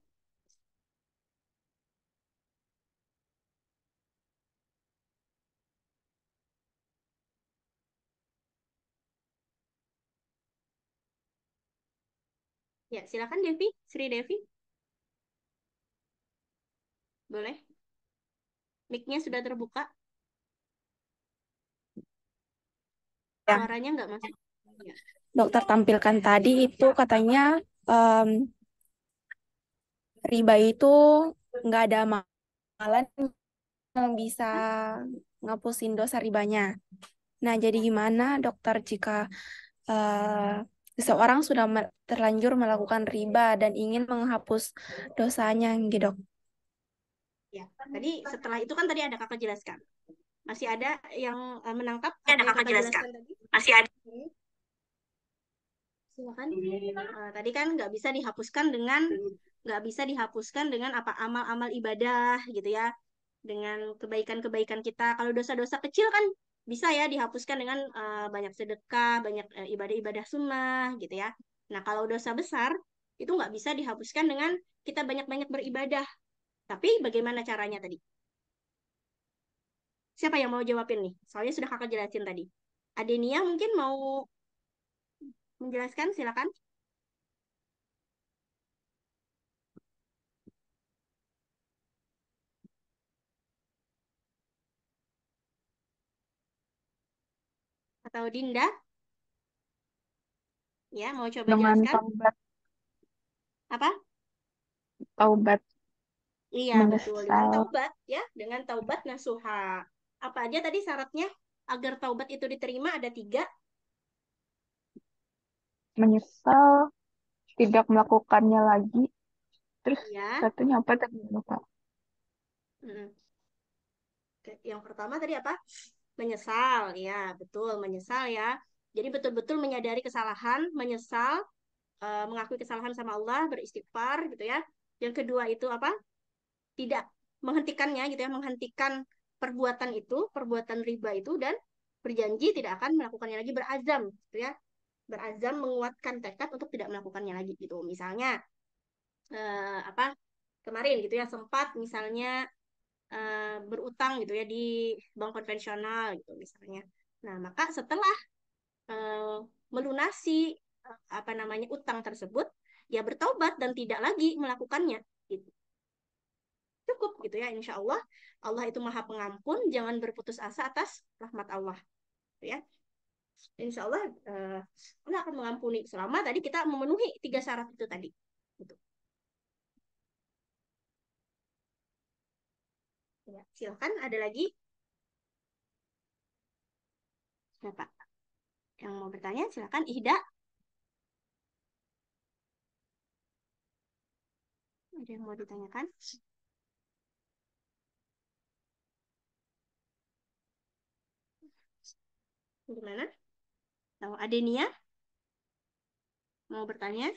Ya, silakan Devi, Sri Devi. Boleh. Mic-nya sudah terbuka. Ya, Suaranya nggak masuk. Ya. dokter tampilkan tadi itu katanya em, riba itu nggak ada amalan yang bisa ngapusin dosa ribanya. Nah, jadi gimana dokter jika seseorang sudah terlanjur melakukan riba dan ingin menghapus dosanya, gitu, dok? Ya, tadi setelah itu kan tadi ada kakak jelaskan. Masih ada yang menangkap Ya, apa ada yang kakak kakak jelaskan. jelaskan tadi? Masih ada. Oke, silakan. Tadi kan nggak bisa dihapuskan dengan apa amal-amal ibadah gitu ya, dengan kebaikan-kebaikan kita. Kalau dosa-dosa kecil kan bisa ya dihapuskan dengan banyak sedekah, banyak ibadah-ibadah sunnah gitu ya. Nah, kalau dosa besar itu nggak bisa dihapuskan dengan kita banyak-banyak beribadah. Tapi bagaimana caranya tadi? Siapa yang mau jawabin nih? Soalnya sudah kakak jelasin tadi. Adenia mungkin mau menjelaskan, silakan. Atau Dinda, ya mau coba Dengan jelaskan? taubat, Apa? taubat Iya, betul. Dengan menyesal, taubat, ya. Dengan taubat nasuha. Apa aja tadi syaratnya agar taubat itu diterima ada tiga. menyesal, tidak melakukannya lagi. Terus Ya. satunya apa tadi lupa? Mm. Oke, yang pertama tadi apa? Menyesal, ya. Betul, menyesal ya. Jadi betul-betul menyadari kesalahan, menyesal, mengakui kesalahan sama Allah, beristighfar gitu ya. Yang kedua itu apa? Tidak menghentikannya gitu ya, menghentikan perbuatan itu, perbuatan riba itu dan berjanji tidak akan melakukannya lagi, berazam gitu ya. Berazam menguatkan tekad untuk tidak melakukannya lagi gitu. Misalnya apa kemarin gitu ya sempat misalnya berutang gitu ya di bank konvensional gitu misalnya. Nah, maka setelah eh, melunasi apa namanya utang tersebut, ya bertobat dan tidak lagi melakukannya gitu. Cukup gitu ya, insya Allah. Allah itu maha pengampun, jangan berputus asa atas rahmat Allah. Gitu ya. Insya Allah Allah akan mengampuni selama tadi kita memenuhi tiga syarat itu tadi. Gitu. Ya, silakan ada lagi siapa yang mau bertanya? Silakan Ihda. Ada yang mau ditanyakan? Gimana? Tahu Adenia mau bertanya?